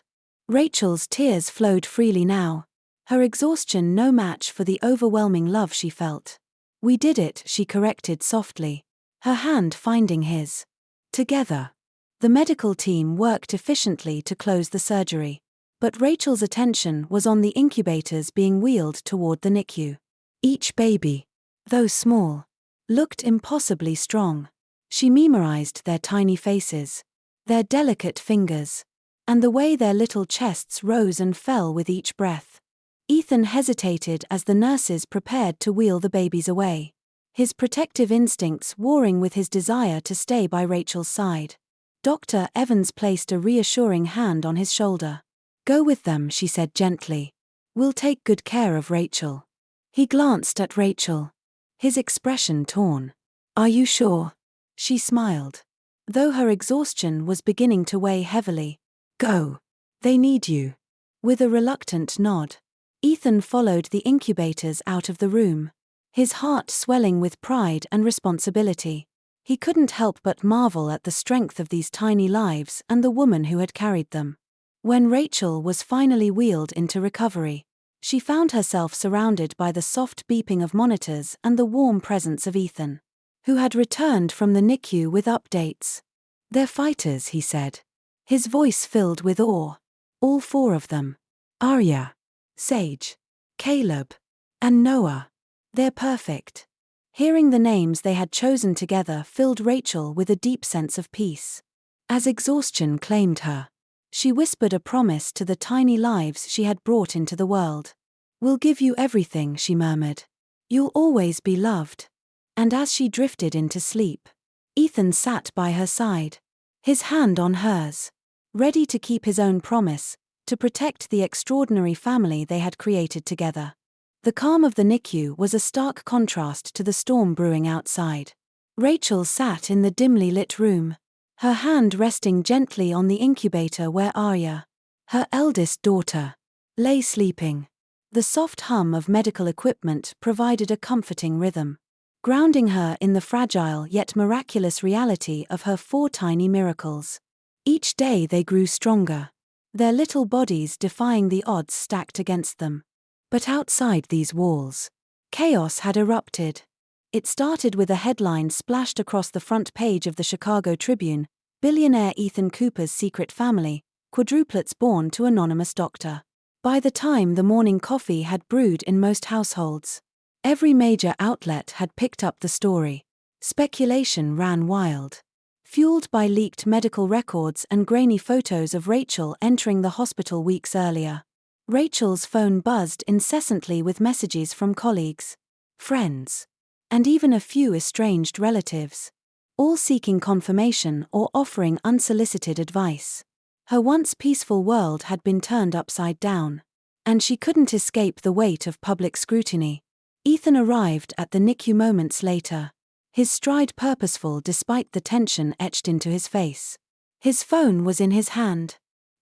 Rachel's tears flowed freely now, her exhaustion no match for the overwhelming love she felt. We did it, she corrected softly, her hand finding his. Together, the medical team worked efficiently to close the surgery, but Rachel's attention was on the incubators being wheeled toward the NICU. Each baby, though small, looked impossibly strong. She memorized their tiny faces, their delicate fingers, and the way their little chests rose and fell with each breath. Ethan hesitated as the nurses prepared to wheel the babies away, his protective instincts warring with his desire to stay by Rachel's side. Dr. Evans placed a reassuring hand on his shoulder. Go with them, she said gently. We'll take good care of Rachel. He glanced at Rachel, his expression torn. Are you sure? She smiled, though her exhaustion was beginning to weigh heavily. Go. They need you. With a reluctant nod, Ethan followed the incubators out of the room, his heart swelling with pride and responsibility. He couldn't help but marvel at the strength of these tiny lives and the woman who had carried them. When Rachel was finally wheeled into recovery, she found herself surrounded by the soft beeping of monitors and the warm presence of Ethan, who had returned from the NICU with updates. They're fighters, he said, his voice filled with awe. All 4 of them. Arya, Sage, Caleb, and Noah. They're perfect. Hearing the names they had chosen together filled Rachel with a deep sense of peace. As exhaustion claimed her, she whispered a promise to the tiny lives she had brought into the world. We'll give you everything, she murmured. You'll always be loved. And as she drifted into sleep, Ethan sat by her side, his hand on hers, ready to keep his own promise, to protect the extraordinary family they had created together. The calm of the NICU was a stark contrast to the storm brewing outside. Rachel sat in the dimly lit room, her hand resting gently on the incubator where Arya, her eldest daughter, lay sleeping. The soft hum of medical equipment provided a comforting rhythm, grounding her in the fragile yet miraculous reality of her 4 tiny miracles. Each day they grew stronger, their little bodies defying the odds stacked against them. But outside these walls, chaos had erupted. It started with a headline splashed across the front page of the Chicago Tribune: billionaire Ethan Cooper's secret family, quadruplets born to anonymous doctor. By the time the morning coffee had brewed in most households, every major outlet had picked up the story. Speculation ran wild, fueled by leaked medical records and grainy photos of Rachel entering the hospital weeks earlier. Rachel's phone buzzed incessantly with messages from colleagues, friends, and even a few estranged relatives, all seeking confirmation or offering unsolicited advice. Her once peaceful world had been turned upside down, and she couldn't escape the weight of public scrutiny. Ethan arrived at the NICU moments later, his stride purposeful despite the tension etched into his face. His phone was in his hand,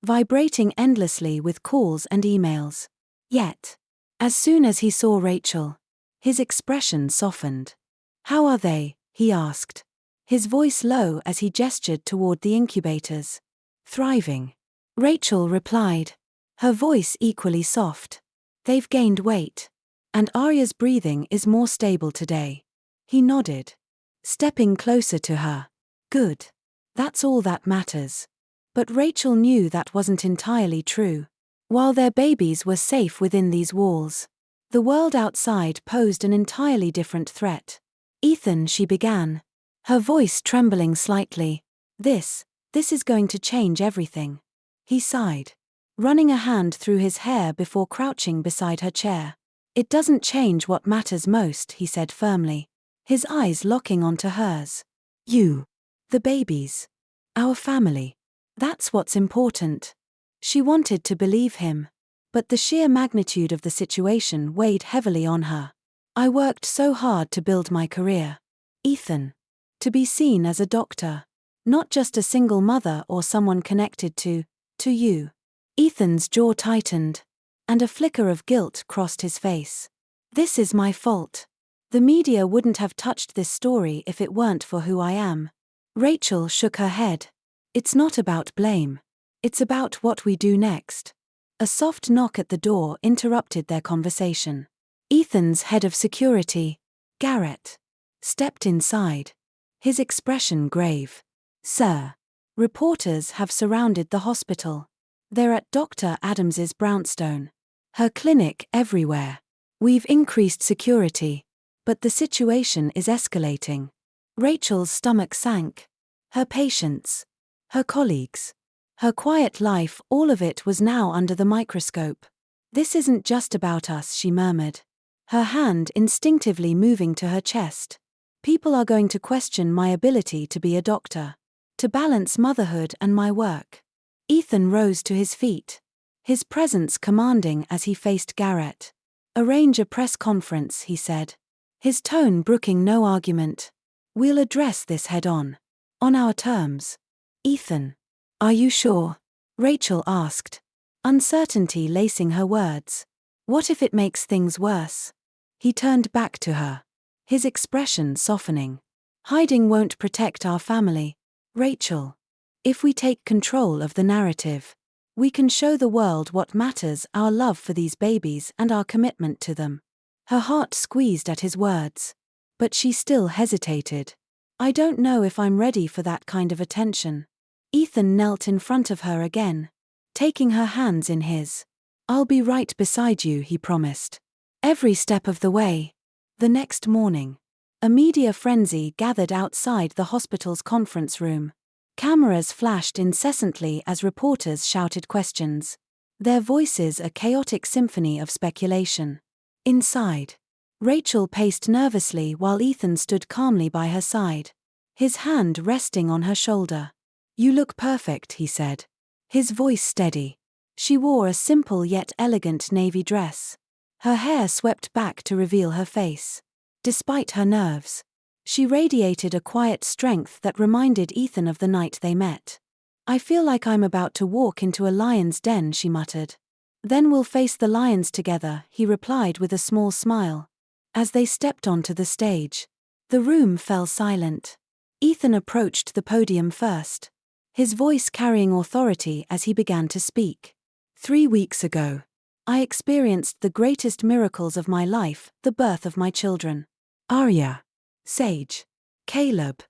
vibrating endlessly with calls and emails. Yet, as soon as he saw Rachel, his expression softened. "How are they?" he asked, his voice low as he gestured toward the incubators. "Thriving," Rachel replied, her voice equally soft. "They've gained weight, and Arya's breathing is more stable today." He nodded, stepping closer to her. "Good. That's all that matters." But Rachel knew that wasn't entirely true. While their babies were safe within these walls, the world outside posed an entirely different threat. "Ethan," she began, her voice trembling slightly, This is going to change everything." He sighed, running a hand through his hair before crouching beside her chair. "It doesn't change what matters most," he said firmly, his eyes locking onto hers. "You. The babies. Our family. That's what's important." She wanted to believe him, but the sheer magnitude of the situation weighed heavily on her. "I worked so hard to build my career, Ethan. To be seen as a doctor, not just a single mother or someone connected to you." Ethan's jaw tightened, and a flicker of guilt crossed his face. "This is my fault. The media wouldn't have touched this story if it weren't for who I am." Rachel shook her head. "It's not about blame. It's about what we do next." A soft knock at the door interrupted their conversation. Ethan's head of security, Garrett, stepped inside, his expression grave. "Sir, reporters have surrounded the hospital. They're at Dr. Adams's brownstone. Her clinic everywhere. We've increased security, but the situation is escalating." Rachel's stomach sank. Her patients, her colleagues, her quiet life, all of it was now under the microscope. "This isn't just about us," she murmured, her hand instinctively moving to her chest. "People are going to question my ability to be a doctor, to balance motherhood and my work." Ethan rose to his feet, his presence commanding as he faced Garrett. "Arrange a press conference," he said, his tone brooking no argument. "We'll address this head-on our terms." "Ethan, are you sure?" Rachel asked, uncertainty lacing her words. "What if it makes things worse?" He turned back to her, his expression softening. "Hiding won't protect our family, Rachel. If we take control of the narrative, we can show the world what matters: our love for these babies and our commitment to them." Her heart squeezed at his words, but she still hesitated. "I don't know if I'm ready for that kind of attention." Ethan knelt in front of her again, taking her hands in his. "I'll be right beside you," he promised, every step of the way. The next morning, a media frenzy gathered outside the hospital's conference room. Cameras flashed incessantly as reporters shouted questions, their voices a chaotic symphony of speculation. Inside, Rachel paced nervously while Ethan stood calmly by her side, his hand resting on her shoulder. "You look perfect," he said, his voice steady. She wore a simple yet elegant navy dress, her hair swept back to reveal her face. Despite her nerves, she radiated a quiet strength that reminded Ethan of the night they met. "I feel like I'm about to walk into a lion's den," she muttered. "Then we'll face the lions together," he replied with a small smile. As they stepped onto the stage, the room fell silent. Ethan approached the podium first, his voice carrying authority as he began to speak. 3 weeks ago, I experienced the greatest miracles of my life, the birth of my children. Arya, Sage, Caleb,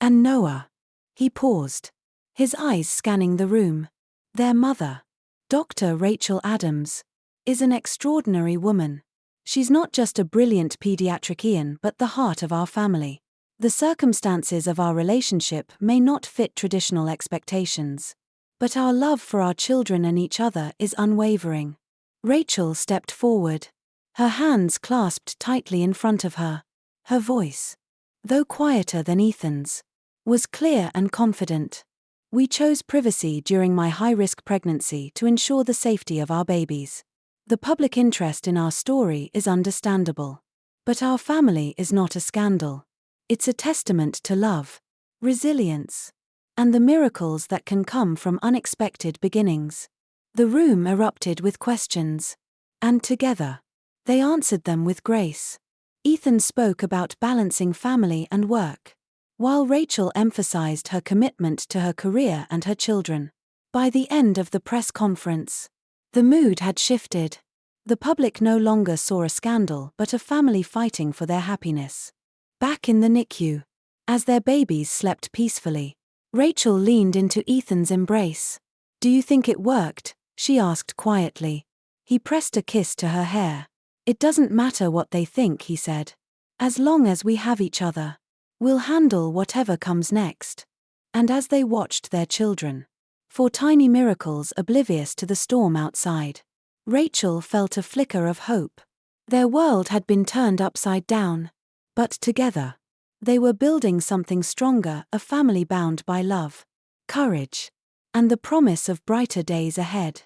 and Noah. He paused, his eyes scanning the room. Their mother, Dr. Rachel Adams, is an extraordinary woman. She's not just a brilliant pediatrician but the heart of our family. The circumstances of our relationship may not fit traditional expectations, but our love for our children and each other is unwavering. Rachel stepped forward, her hands clasped tightly in front of her. Her voice, though quieter than Ethan's, was clear and confident. We chose privacy during my high-risk pregnancy to ensure the safety of our babies. The public interest in our story is understandable. But our family is not a scandal. It's a testament to love, resilience, and the miracles that can come from unexpected beginnings. The room erupted with questions, and together, they answered them with grace. Ethan spoke about balancing family and work, while Rachel emphasized her commitment to her career and her children. By the end of the press conference, the mood had shifted. The public no longer saw a scandal but a family fighting for their happiness. Back in the NICU, as their babies slept peacefully, Rachel leaned into Ethan's embrace. "Do you think it worked?" she asked quietly. He pressed a kiss to her hair. "It doesn't matter what they think," he said. "As long as we have each other, we'll handle whatever comes next." And as they watched their children, 4 tiny miracles oblivious to the storm outside, Rachel felt a flicker of hope. Their world had been turned upside down, but together, they were building something stronger, a family bound by love, courage, and the promise of brighter days ahead.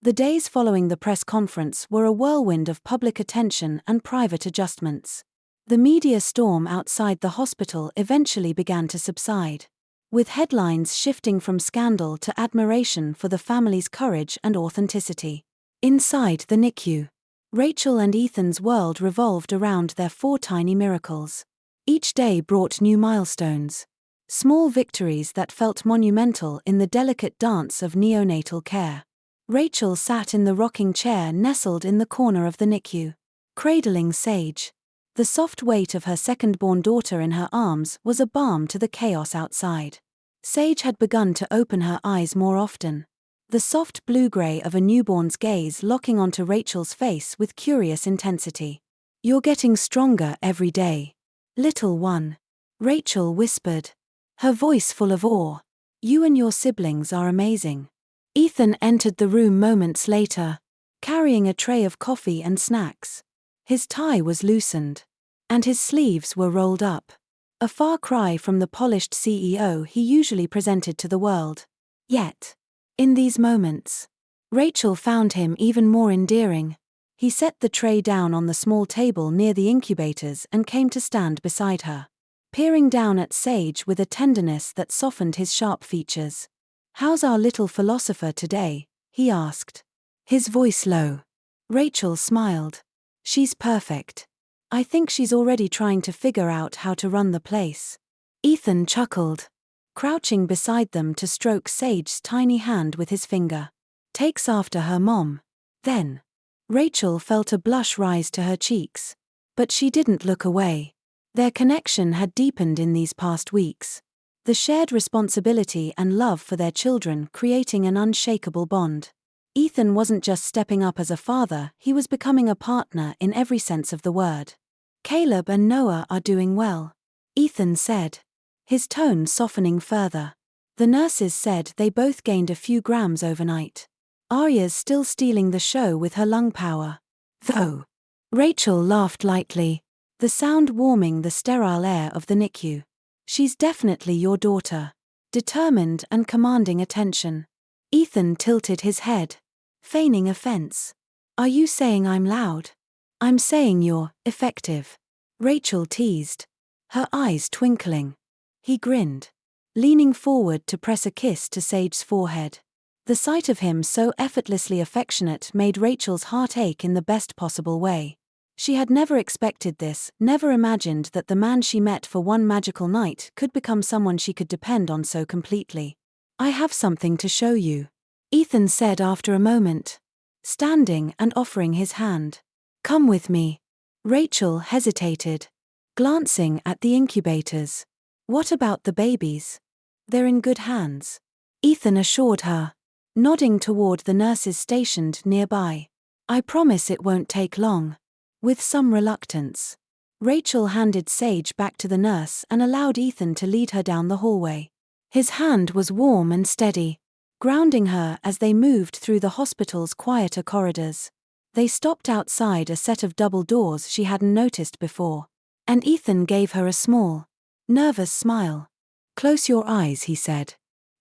The days following the press conference were a whirlwind of public attention and private adjustments. The media storm outside the hospital eventually began to subside, with headlines shifting from scandal to admiration for the family's courage and authenticity. Inside the NICU, Rachel and Ethan's world revolved around their 4 tiny miracles. Each day brought new milestones, small victories that felt monumental in the delicate dance of neonatal care. Rachel sat in the rocking chair nestled in the corner of the NICU, cradling Sage. The soft weight of her second-born daughter in her arms was a balm to the chaos outside. Sage had begun to open her eyes more often, the soft blue-gray of a newborn's gaze locking onto Rachel's face with curious intensity. "You're getting stronger every day, little one," Rachel whispered, her voice full of awe. "You and your siblings are amazing." Ethan entered the room moments later, carrying a tray of coffee and snacks. His tie was loosened, and his sleeves were rolled up, a far cry from the polished CEO he usually presented to the world. Yet, in these moments, Rachel found him even more endearing. He set the tray down on the small table near the incubators and came to stand beside her, peering down at Sage with a tenderness that softened his sharp features. "How's our little philosopher today?" he asked, his voice low. Rachel smiled. "She's perfect. I think she's already trying to figure out how to run the place." Ethan chuckled, crouching beside them to stroke Sage's tiny hand with his finger. "Takes after her mom." Then, Rachel felt a blush rise to her cheeks, but she didn't look away. Their connection had deepened in these past weeks, the shared responsibility and love for their children creating an unshakable bond. Ethan wasn't just stepping up as a father, he was becoming a partner in every sense of the word. "Caleb and Noah are doing well," Ethan said, his tone softening further. "The nurses said they both gained a few grams overnight. Arya's still stealing the show with her lung power, though." Rachel laughed lightly, the sound warming the sterile air of the NICU. "She's definitely your daughter, determined and commanding attention." Ethan tilted his head, feigning offense. "Are you saying I'm loud?" "I'm saying you're effective," Rachel teased, her eyes twinkling. He grinned, leaning forward to press a kiss to Sage's forehead. The sight of him so effortlessly affectionate made Rachel's heart ache in the best possible way. She had never expected this, never imagined that the man she met for one magical night could become someone she could depend on so completely. "I have something to show you," Ethan said after a moment, standing and offering his hand. "Come with me." Rachel hesitated, glancing at the incubators. "What about the babies?" "They're in good hands," Ethan assured her, nodding toward the nurses stationed nearby. "I promise it won't take long." With some reluctance, Rachel handed Sage back to the nurse and allowed Ethan to lead her down the hallway. His hand was warm and steady, grounding her as they moved through the hospital's quieter corridors. They stopped outside a set of double doors she hadn't noticed before, and Ethan gave her a small, nervous smile. "Close your eyes," he said.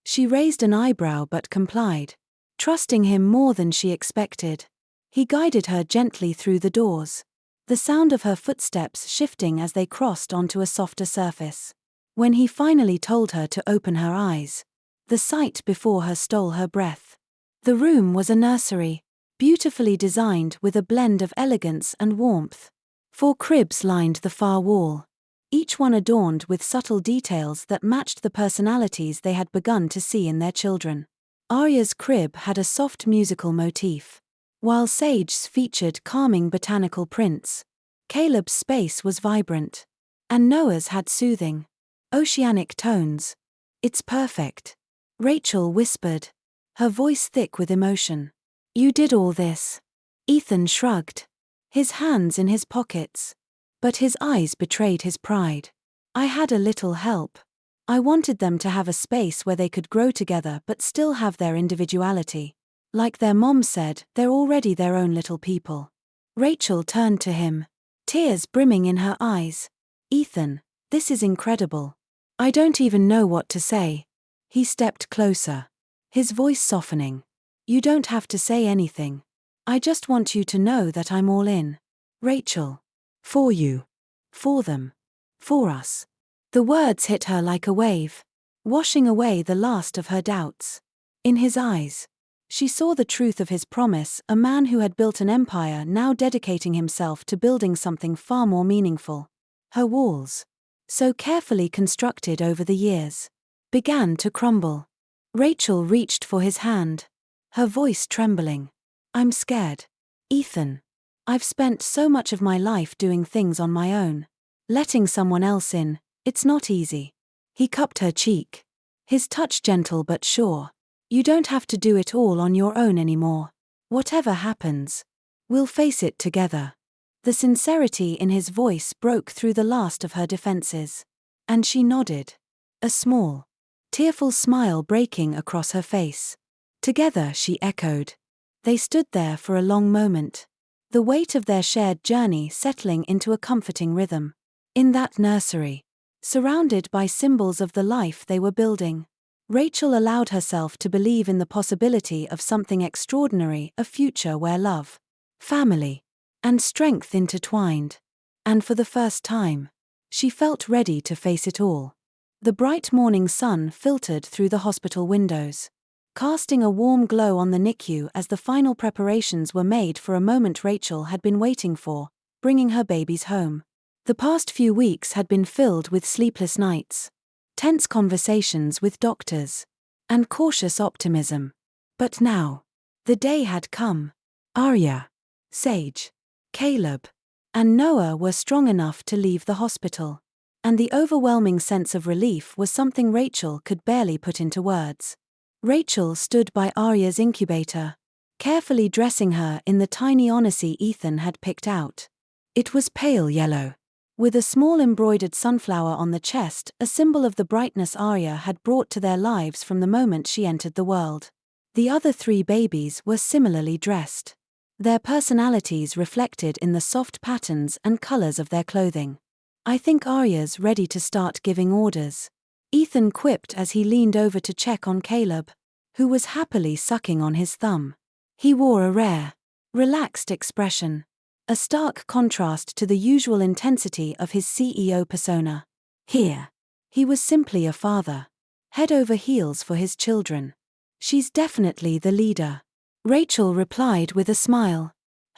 She raised an eyebrow but complied, trusting him more than she expected. He guided her gently through the doors, the sound of her footsteps shifting as they crossed onto a softer surface. When he finally told her to open her eyes, the sight before her stole her breath. The room was a nursery, beautifully designed with a blend of elegance and warmth. 4 cribs lined the far wall, each one adorned with subtle details that matched the personalities they had begun to see in their children. Arya's crib had a soft musical motif, while Sage's featured calming botanical prints. Caleb's space was vibrant, and Noah's had soothing, oceanic tones. "It's perfect," Rachel whispered, her voice thick with emotion. "You did all this." Ethan shrugged, his hands in his pockets, but his eyes betrayed his pride. "I had a little help. I wanted them to have a space where they could grow together but still have their individuality. Like their mom said, they're already their own little people." Rachel turned to him, tears brimming in her eyes. "Ethan, this is incredible. I don't even know what to say." He stepped closer, his voice softening. "You don't have to say anything. I just want you to know that I'm all in. Rachel. For you. For them. For us." The words hit her like a wave, washing away the last of her doubts. In his eyes, she saw the truth of his promise, a man who had built an empire now dedicating himself to building something far more meaningful. Her walls, so carefully constructed over the years, began to crumble. Rachel reached for his hand, her voice trembling. "I'm scared. Ethan. I've spent so much of my life doing things on my own. Letting someone else in, it's not easy." He cupped her cheek, his touch gentle but sure. "You don't have to do it all on your own anymore. Whatever happens, we'll face it together." The sincerity in his voice broke through the last of her defenses, and she nodded, a small, tearful smile breaking across her face. "Together," she echoed. They stood there for a long moment, the weight of their shared journey settling into a comforting rhythm. In that nursery, surrounded by symbols of the life they were building, Rachel allowed herself to believe in the possibility of something extraordinary, a future where love, family, and strength intertwined. And for the first time, she felt ready to face it all. The bright morning sun filtered through the hospital windows, casting a warm glow on the NICU as the final preparations were made for a moment Rachel had been waiting for, bringing her babies home. The past few weeks had been filled with sleepless nights, tense conversations with doctors, and cautious optimism. But now, the day had come. Arya, Sage, Caleb, and Noah were strong enough to leave the hospital, and the overwhelming sense of relief was something Rachel could barely put into words. Rachel stood by Arya's incubator, carefully dressing her in the tiny onacy Ethan had picked out. It was pale yellow, with a small embroidered sunflower on the chest, a symbol of the brightness Arya had brought to their lives from the moment she entered the world. The other 3 babies were similarly dressed, their personalities reflected in the soft patterns and colors of their clothing. "I think Arya's ready to start giving orders," Ethan quipped as he leaned over to check on Caleb, who was happily sucking on his thumb. He wore a rare, relaxed expression, a stark contrast to the usual intensity of his CEO persona. Here, he was simply a father, head over heels for his children. "She's definitely the leader," Rachel replied with a smile,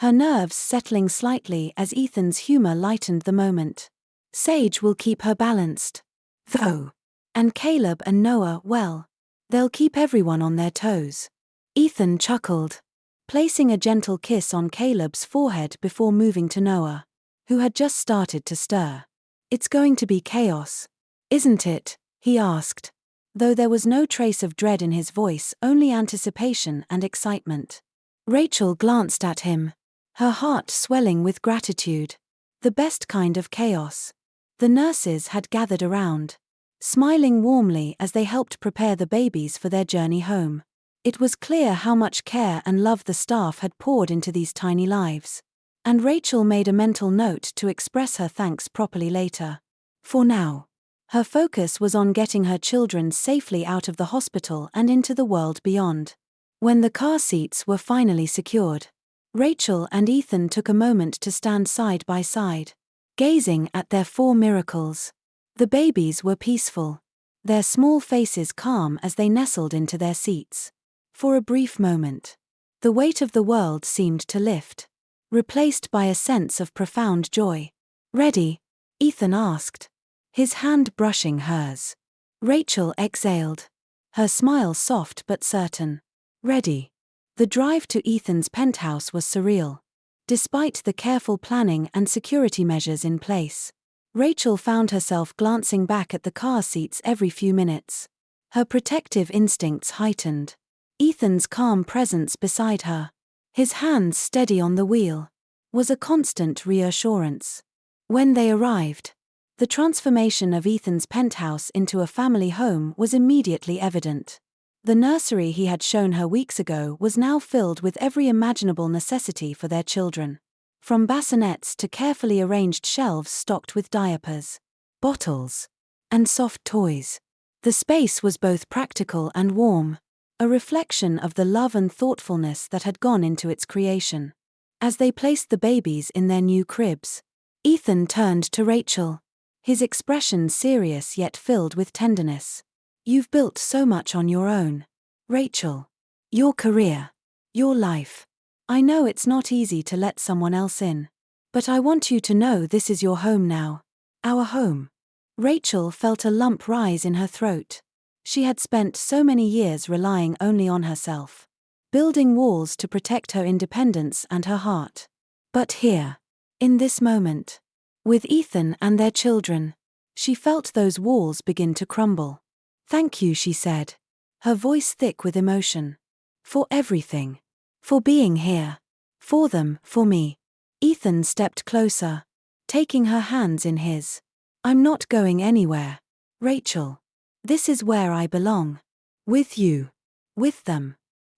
her nerves settling slightly as Ethan's humor lightened the moment. "Sage will keep her balanced, though. And Caleb and Noah, well, they'll keep everyone on their toes." Ethan chuckled, placing a gentle kiss on Caleb's forehead before moving to Noah, who had just started to stir. It's going to be chaos, isn't it? He asked. Though there was no trace of dread in his voice, only anticipation and excitement. Rachel glanced at him, her heart swelling with gratitude. The best kind of chaos. The nurses had gathered around, smiling warmly as they helped prepare the babies for their journey home. It was clear how much care and love the staff had poured into these tiny lives. And Rachel made a mental note to express her thanks properly later. For now, her focus was on getting her children safely out of the hospital and into the world beyond. When the car seats were finally secured, Rachel and Ethan took a moment to stand side by side, gazing at their 4 miracles. The babies were peaceful, their small faces calm as they nestled into their seats. For a brief moment, the weight of the world seemed to lift, replaced by a sense of profound joy. "Ready?" Ethan asked, his hand brushing hers. Rachel exhaled, her smile soft but certain. "Ready." The drive to Ethan's penthouse was surreal. Despite the careful planning and security measures in place, Rachel found herself glancing back at the car seats every few minutes. Her protective instincts heightened. Ethan's calm presence beside her, his hands steady on the wheel, was a constant reassurance. When they arrived, the transformation of Ethan's penthouse into a family home was immediately evident. The nursery he had shown her weeks ago was now filled with every imaginable necessity for their children. From bassinets to carefully arranged shelves stocked with diapers, bottles, and soft toys. The space was both practical and warm, a reflection of the love and thoughtfulness that had gone into its creation. As they placed the babies in their new cribs, Ethan turned to Rachel, his expression serious yet filled with tenderness. "You've built so much on your own, Rachel. Your career, your life. I know it's not easy to let someone else in, but I want you to know this is your home now. Our home." Rachel felt a lump rise in her throat. She had spent so many years relying only on herself, building walls to protect her independence and her heart. But here, in this moment, with Ethan and their children, she felt those walls begin to crumble. "Thank you," she said, her voice thick with emotion. "For everything. For being here. For them, for me." Ethan stepped closer, taking her hands in his. "I'm not going anywhere, Rachel. This is where I belong. With you. With them."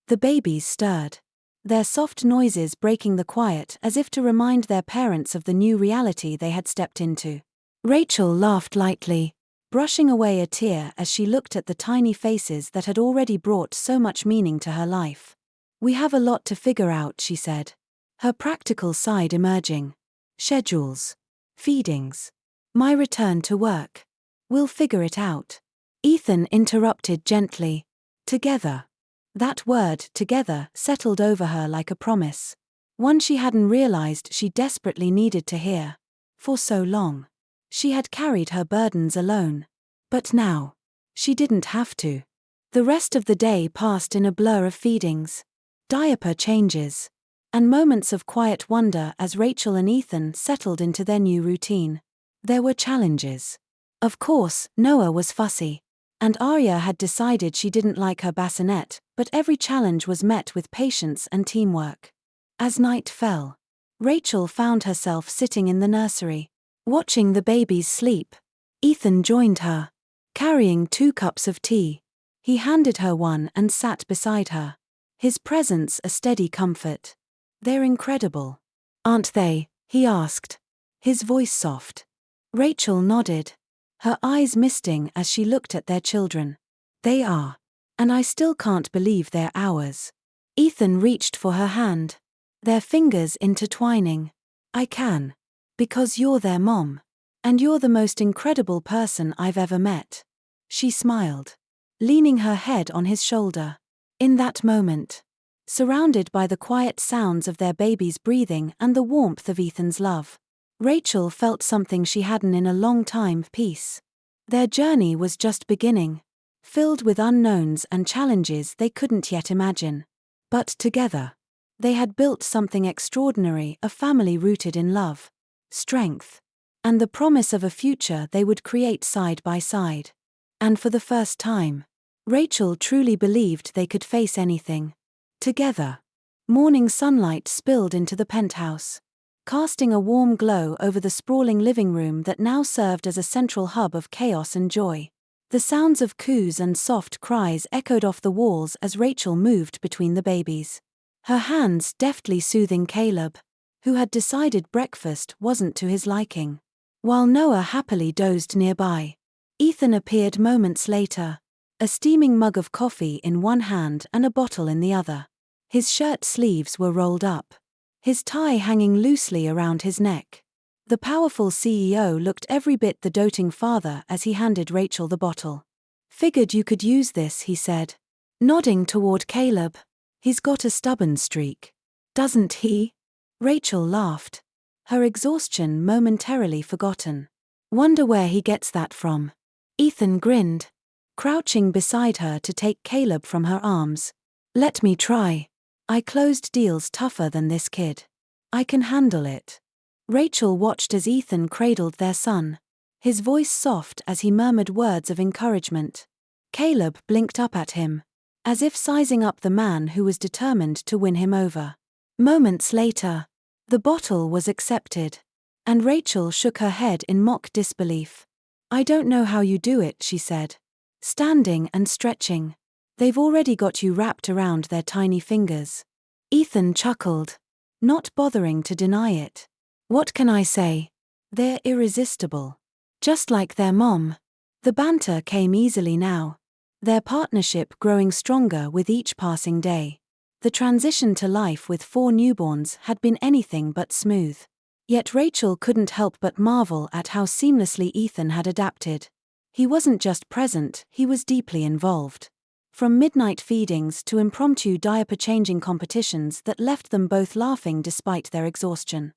The babies stirred, their soft noises breaking the quiet as if to remind their parents of the new reality they had stepped into. Rachel laughed lightly, brushing away a tear as she looked at the tiny faces that had already brought so much meaning to her life. "We have a lot to figure out," she said, her practical side emerging. "Schedules. Feedings. My return to work. We'll figure it out." Ethan interrupted gently. "Together." That word, together, settled over her like a promise. One she hadn't realized she desperately needed to hear. For so long, she had carried her burdens alone. But now, she didn't have to. The rest of the day passed in a blur of feedings, diaper changes, and moments of quiet wonder as Rachel and Ethan settled into their new routine. There were challenges. Of course, Noah was fussy, and Arya had decided she didn't like her bassinet, but every challenge was met with patience and teamwork. As night fell, Rachel found herself sitting in the nursery, watching the babies sleep. Ethan joined her, carrying 2 cups of tea. He handed her one and sat beside her, his presence a steady comfort. "They're incredible, aren't they?" he asked, his voice soft. Rachel nodded, her eyes misting as she looked at their children. "They are. And I still can't believe they're ours." Ethan reached for her hand, their fingers intertwining. "I can. Because you're their mom. And you're the most incredible person I've ever met." She smiled, leaning her head on his shoulder. In that moment, surrounded by the quiet sounds of their babies breathing and the warmth of Ethan's love, Rachel felt something she hadn't in a long time: peace. Their journey was just beginning, filled with unknowns and challenges they couldn't yet imagine. But together, they had built something extraordinary, a family rooted in love, strength, and the promise of a future they would create side by side. And for the first time, Rachel truly believed they could face anything together. Morning sunlight spilled into the penthouse, casting a warm glow over the sprawling living room that now served as a central hub of chaos and joy. The sounds of coos and soft cries echoed off the walls as Rachel moved between the babies, her hands deftly soothing Caleb, who had decided breakfast wasn't to his liking. While Noah happily dozed nearby, Ethan appeared moments later, a steaming mug of coffee in one hand and a bottle in the other. His shirt sleeves were rolled up, his tie hanging loosely around his neck. The powerful CEO looked every bit the doting father as he handed Rachel the bottle. "Figured you could use this," he said, nodding toward Caleb. "He's got a stubborn streak, doesn't he?" Rachel laughed, her exhaustion momentarily forgotten. "Wonder where he gets that from." Ethan grinned, crouching beside her to take Caleb from her arms. "Let me try. I closed deals tougher than this kid. I can handle it." Rachel watched as Ethan cradled their son, his voice soft as he murmured words of encouragement. Caleb blinked up at him, as if sizing up the man who was determined to win him over. Moments later, the bottle was accepted, and Rachel shook her head in mock disbelief. "I don't know how you do it," she said, standing and stretching. "They've already got you wrapped around their tiny fingers." Ethan chuckled, not bothering to deny it. "What can I say? They're irresistible. Just like their mom." The banter came easily now, their partnership growing stronger with each passing day. The transition to life with 4 newborns had been anything but smooth. Yet Rachel couldn't help but marvel at how seamlessly Ethan had adapted. He wasn't just present, he was deeply involved. From midnight feedings to impromptu diaper-changing competitions that left them both laughing despite their exhaustion.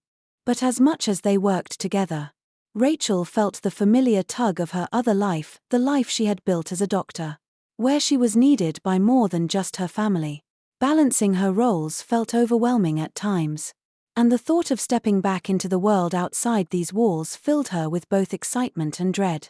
But as much as they worked together, Rachel felt the familiar tug of her other life, the life she had built as a doctor, where she was needed by more than just her family. Balancing her roles felt overwhelming at times, and the thought of stepping back into the world outside these walls filled her with both excitement and dread.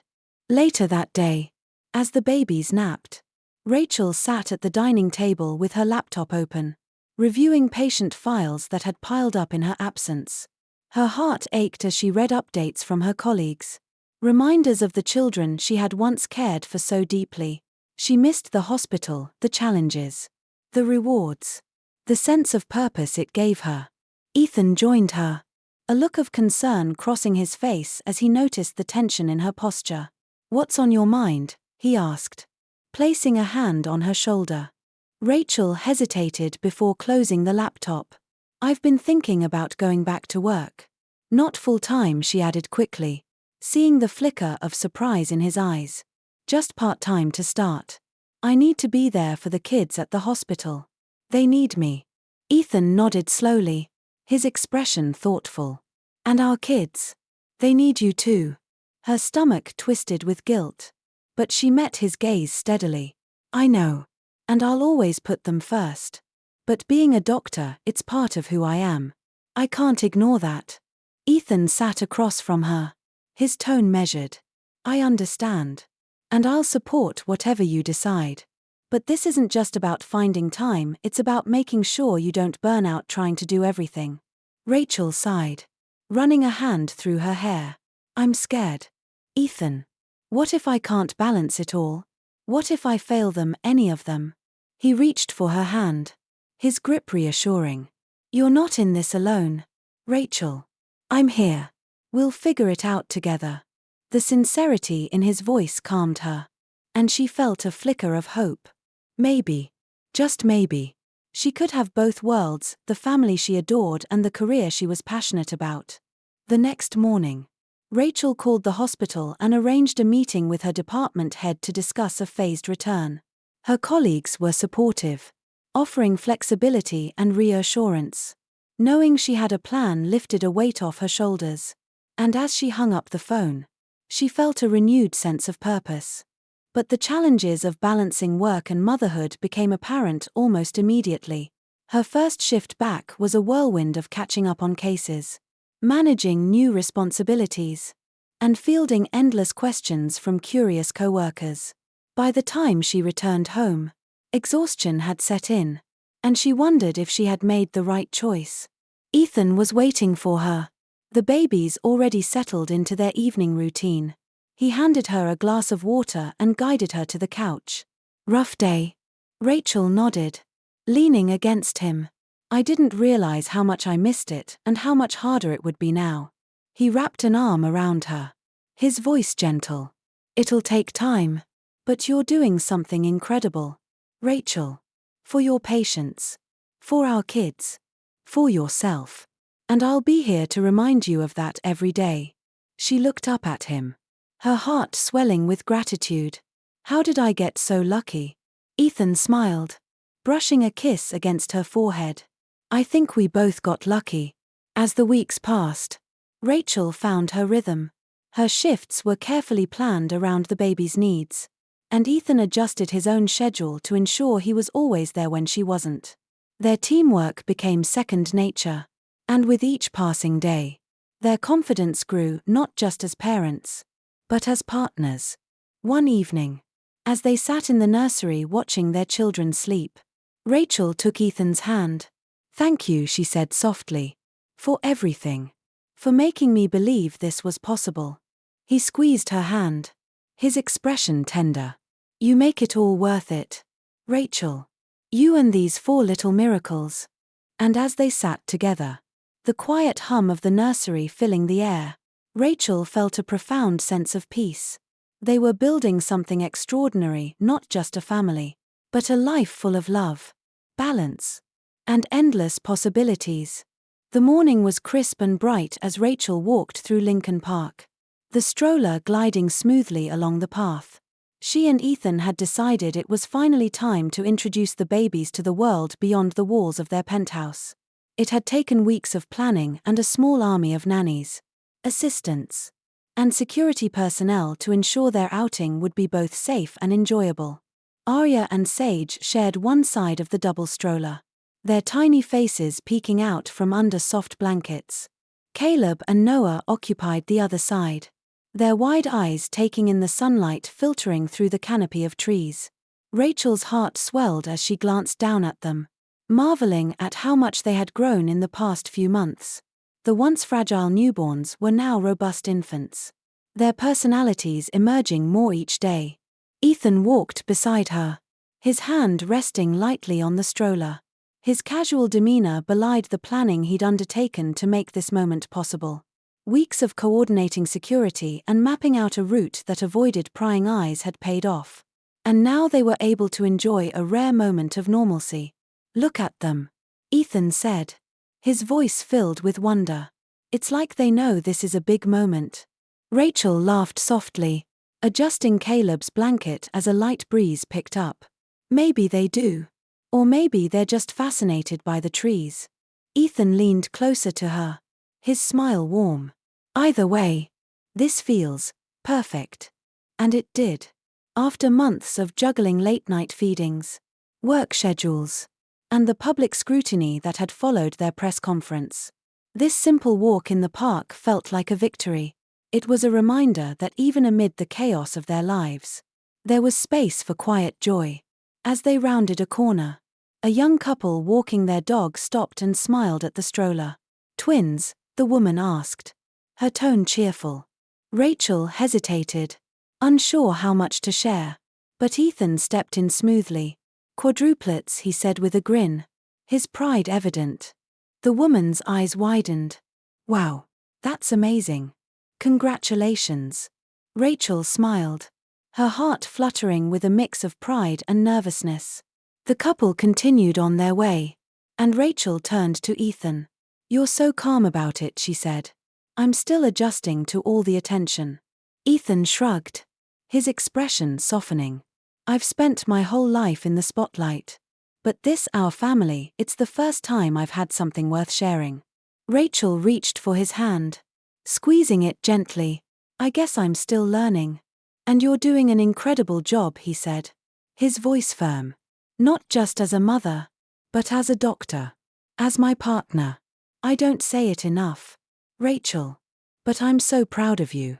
Later that day, as the babies napped, Rachel sat at the dining table with her laptop open, reviewing patient files that had piled up in her absence. Her heart ached as she read updates from her colleagues, reminders of the children she had once cared for so deeply. She missed the hospital, the challenges, the rewards, the sense of purpose it gave her. Ethan joined her, a look of concern crossing his face as he noticed the tension in her posture. "What's on your mind?" he asked, placing a hand on her shoulder. Rachel hesitated before closing the laptop. "I've been thinking about going back to work. Not full-time," she added quickly, seeing the flicker of surprise in his eyes. "Just part-time to start. I need to be there for the kids at the hospital. They need me." Ethan nodded slowly, his expression thoughtful. "And our kids? They need you too." Her stomach twisted with guilt, but she met his gaze steadily. "I know. And I'll always put them first. But being a doctor, it's part of who I am. I can't ignore that." Ethan sat across from her, his tone measured. "I understand. And I'll support whatever you decide. But this isn't just about finding time, it's about making sure you don't burn out trying to do everything." Rachel sighed, running a hand through her hair. "I'm scared. Ethan. What if I can't balance it all? What if I fail them, any of them?" He reached for her hand, his grip reassuring. "You're not in this alone, Rachel. I'm here. We'll figure it out together." The sincerity in his voice calmed her, and she felt a flicker of hope. Maybe, just maybe, she could have both worlds, the family she adored and the career she was passionate about. The next morning, Rachel called the hospital and arranged a meeting with her department head to discuss a phased return. Her colleagues were supportive, offering flexibility and reassurance. Knowing she had a plan lifted a weight off her shoulders, and as she hung up the phone, she felt a renewed sense of purpose. But the challenges of balancing work and motherhood became apparent almost immediately. Her first shift back was a whirlwind of catching up on cases, managing new responsibilities, and fielding endless questions from curious coworkers. By the time she returned home, exhaustion had set in, and she wondered if she had made the right choice. Ethan was waiting for her. The babies already settled into their evening routine. He handed her a glass of water and guided her to the couch. "Rough day?" Rachel nodded, leaning against him. "I didn't realize how much I missed it and how much harder it would be now." He wrapped an arm around her, his voice gentle. "It'll take time, but you're doing something incredible, Rachel. For your patience, for our kids, for yourself. And I'll be here to remind you of that every day." She looked up at him, her heart swelling with gratitude. "How did I get so lucky?" Ethan smiled, brushing a kiss against her forehead. "I think we both got lucky." As the weeks passed, Rachel found her rhythm. Her shifts were carefully planned around the baby's needs, and Ethan adjusted his own schedule to ensure he was always there when she wasn't. Their teamwork became second nature, and with each passing day, their confidence grew not just as parents, but as partners. One evening, as they sat in the nursery watching their children sleep, Rachel took Ethan's hand. "Thank you," she said softly, "for everything. For making me believe this was possible." He squeezed her hand, his expression tender. "You make it all worth it, Rachel. You and these 4 little miracles." And as they sat together, the quiet hum of the nursery filling the air, Rachel felt a profound sense of peace. They were building something extraordinary, not just a family, but a life full of love, balance, and endless possibilities. The morning was crisp and bright as Rachel walked through Lincoln Park, the stroller gliding smoothly along the path. She and Ethan had decided it was finally time to introduce the babies to the world beyond the walls of their penthouse. It had taken weeks of planning and a small army of nannies, assistants, and security personnel to ensure their outing would be both safe and enjoyable. Arya and Sage shared one side of the double stroller, their tiny faces peeking out from under soft blankets. Caleb and Noah occupied the other side, their wide eyes taking in the sunlight filtering through the canopy of trees. Rachel's heart swelled as she glanced down at them, marveling at how much they had grown in the past few months. The once fragile newborns were now robust infants, their personalities emerging more each day. Ethan walked beside her, his hand resting lightly on the stroller. His casual demeanor belied the planning he'd undertaken to make this moment possible. Weeks of coordinating security and mapping out a route that avoided prying eyes had paid off. And now they were able to enjoy a rare moment of normalcy. "Look at them," Ethan said, his voice filled with wonder. "It's like they know this is a big moment." Rachel laughed softly, adjusting Caleb's blanket as a light breeze picked up. "Maybe they do. Or maybe they're just fascinated by the trees." Ethan leaned closer to her, his smile warm. "Either way, this feels perfect." And it did. After months of juggling late-night feedings, work schedules, and the public scrutiny that had followed their press conference, this simple walk in the park felt like a victory. It was a reminder that even amid the chaos of their lives, there was space for quiet joy. As they rounded a corner, a young couple walking their dog stopped and smiled at the stroller. "Twins?" the woman asked, her tone cheerful. Rachel hesitated, unsure how much to share, but Ethan stepped in smoothly. "Quadruplets," he said with a grin, his pride evident. The woman's eyes widened. "Wow, that's amazing. Congratulations." Rachel smiled, her heart fluttering with a mix of pride and nervousness. The couple continued on their way, and Rachel turned to Ethan. "You're so calm about it," she said. "I'm still adjusting to all the attention." Ethan shrugged, his expression softening. "I've spent my whole life in the spotlight. But this, our family, it's the first time I've had something worth sharing." Rachel reached for his hand, squeezing it gently. "I guess I'm still learning." "And you're doing an incredible job," he said, his voice firm. "Not just as a mother, but as a doctor, as my partner. I don't say it enough, Rachel. But I'm so proud of you."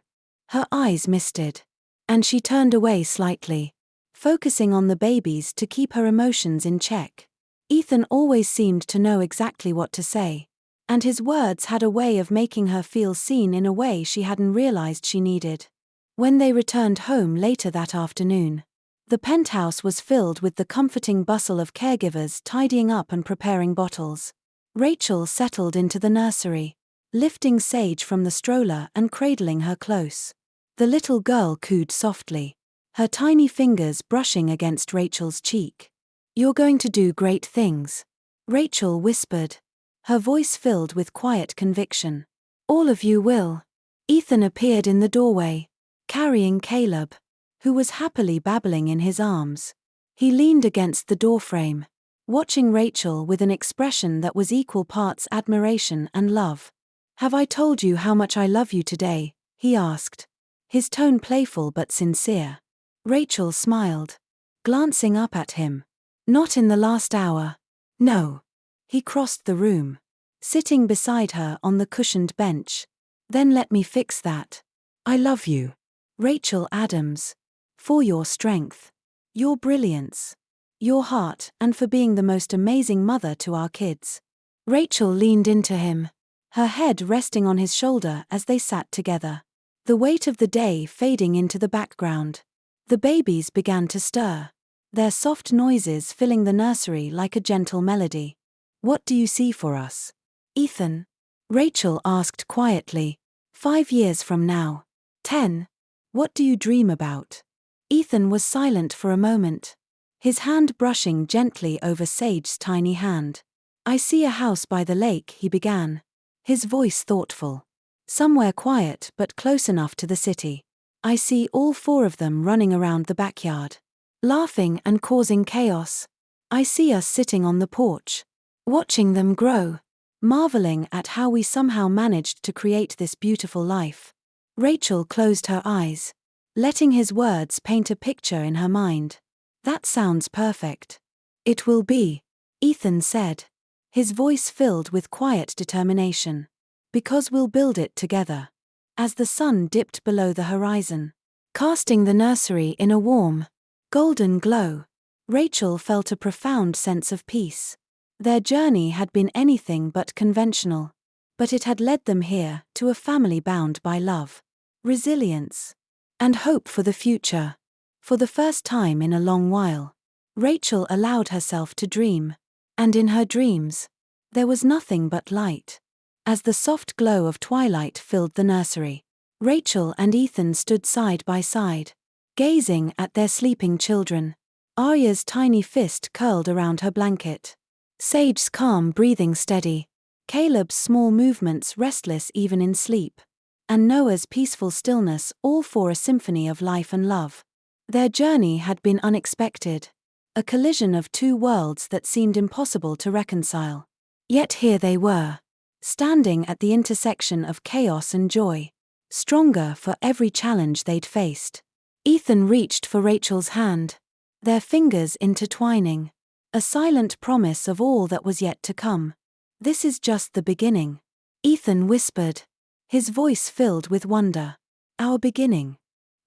Her eyes misted, and she turned away slightly, focusing on the babies to keep her emotions in check. Ethan always seemed to know exactly what to say, and his words had a way of making her feel seen in a way she hadn't realized she needed. When they returned home later that afternoon, the penthouse was filled with the comforting bustle of caregivers tidying up and preparing bottles. Rachel settled into the nursery, lifting Sage from the stroller and cradling her close. The little girl cooed softly, her tiny fingers brushing against Rachel's cheek. "You're going to do great things," Rachel whispered, her voice filled with quiet conviction. "All of you will." Ethan appeared in the doorway, carrying Caleb, who was happily babbling in his arms. He leaned against the doorframe, watching Rachel with an expression that was equal parts admiration and love. "Have I told you how much I love you today?" he asked, his tone playful but sincere. Rachel smiled, glancing up at him. "Not in the last hour." "No." He crossed the room, sitting beside her on the cushioned bench. "Then let me fix that. I love you, Rachel Adams, for your strength, your brilliance, your heart, and for being the most amazing mother to our kids." Rachel leaned into him, her head resting on his shoulder as they sat together, the weight of the day fading into the background. The babies began to stir, their soft noises filling the nursery like a gentle melody. "What do you see for us, Ethan?" Rachel asked quietly. 5 years from now. 10. What do you dream about?" Ethan was silent for a moment, his hand brushing gently over Sage's tiny hand. "I see a house by the lake," he began, his voice thoughtful. "Somewhere quiet but close enough to the city. I see all 4 of them running around the backyard, laughing and causing chaos. I see us sitting on the porch, watching them grow, marveling at how we somehow managed to create this beautiful life." Rachel closed her eyes, letting his words paint a picture in her mind. "That sounds perfect." "It will be," Ethan said, his voice filled with quiet determination. "Because we'll build it together." As the sun dipped below the horizon, casting the nursery in a warm, golden glow, Rachel felt a profound sense of peace. Their journey had been anything but conventional, but it had led them here, to a family bound by love, resilience, and hope for the future. For the first time in a long while, Rachel allowed herself to dream, and in her dreams, there was nothing but light. As the soft glow of twilight filled the nursery, Rachel and Ethan stood side by side, gazing at their sleeping children. Arya's tiny fist curled around her blanket, Sage's calm breathing steady, Caleb's small movements restless even in sleep, and Noah's peaceful stillness, all for a symphony of life and love. Their journey had been unexpected, a collision of 2 worlds that seemed impossible to reconcile. Yet here they were, standing at the intersection of chaos and joy, stronger for every challenge they'd faced. Ethan reached for Rachel's hand, their fingers intertwining, a silent promise of all that was yet to come. "This is just the beginning," Ethan whispered, his voice filled with wonder. "Our beginning."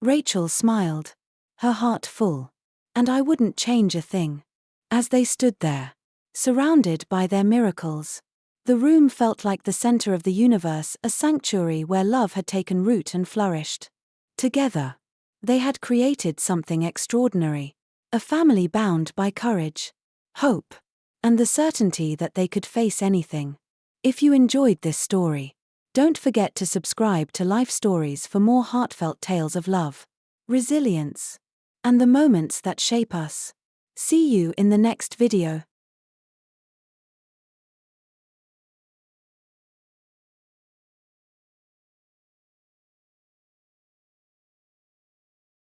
Rachel smiled, her heart full. "And I wouldn't change a thing." As they stood there, surrounded by their miracles, the room felt like the center of the universe, a sanctuary where love had taken root and flourished. Together, they had created something extraordinary, a family bound by courage, hope, and the certainty that they could face anything. If you enjoyed this story, don't forget to subscribe to Life Stories for more heartfelt tales of love, resilience, and the moments that shape us. See you in the next video.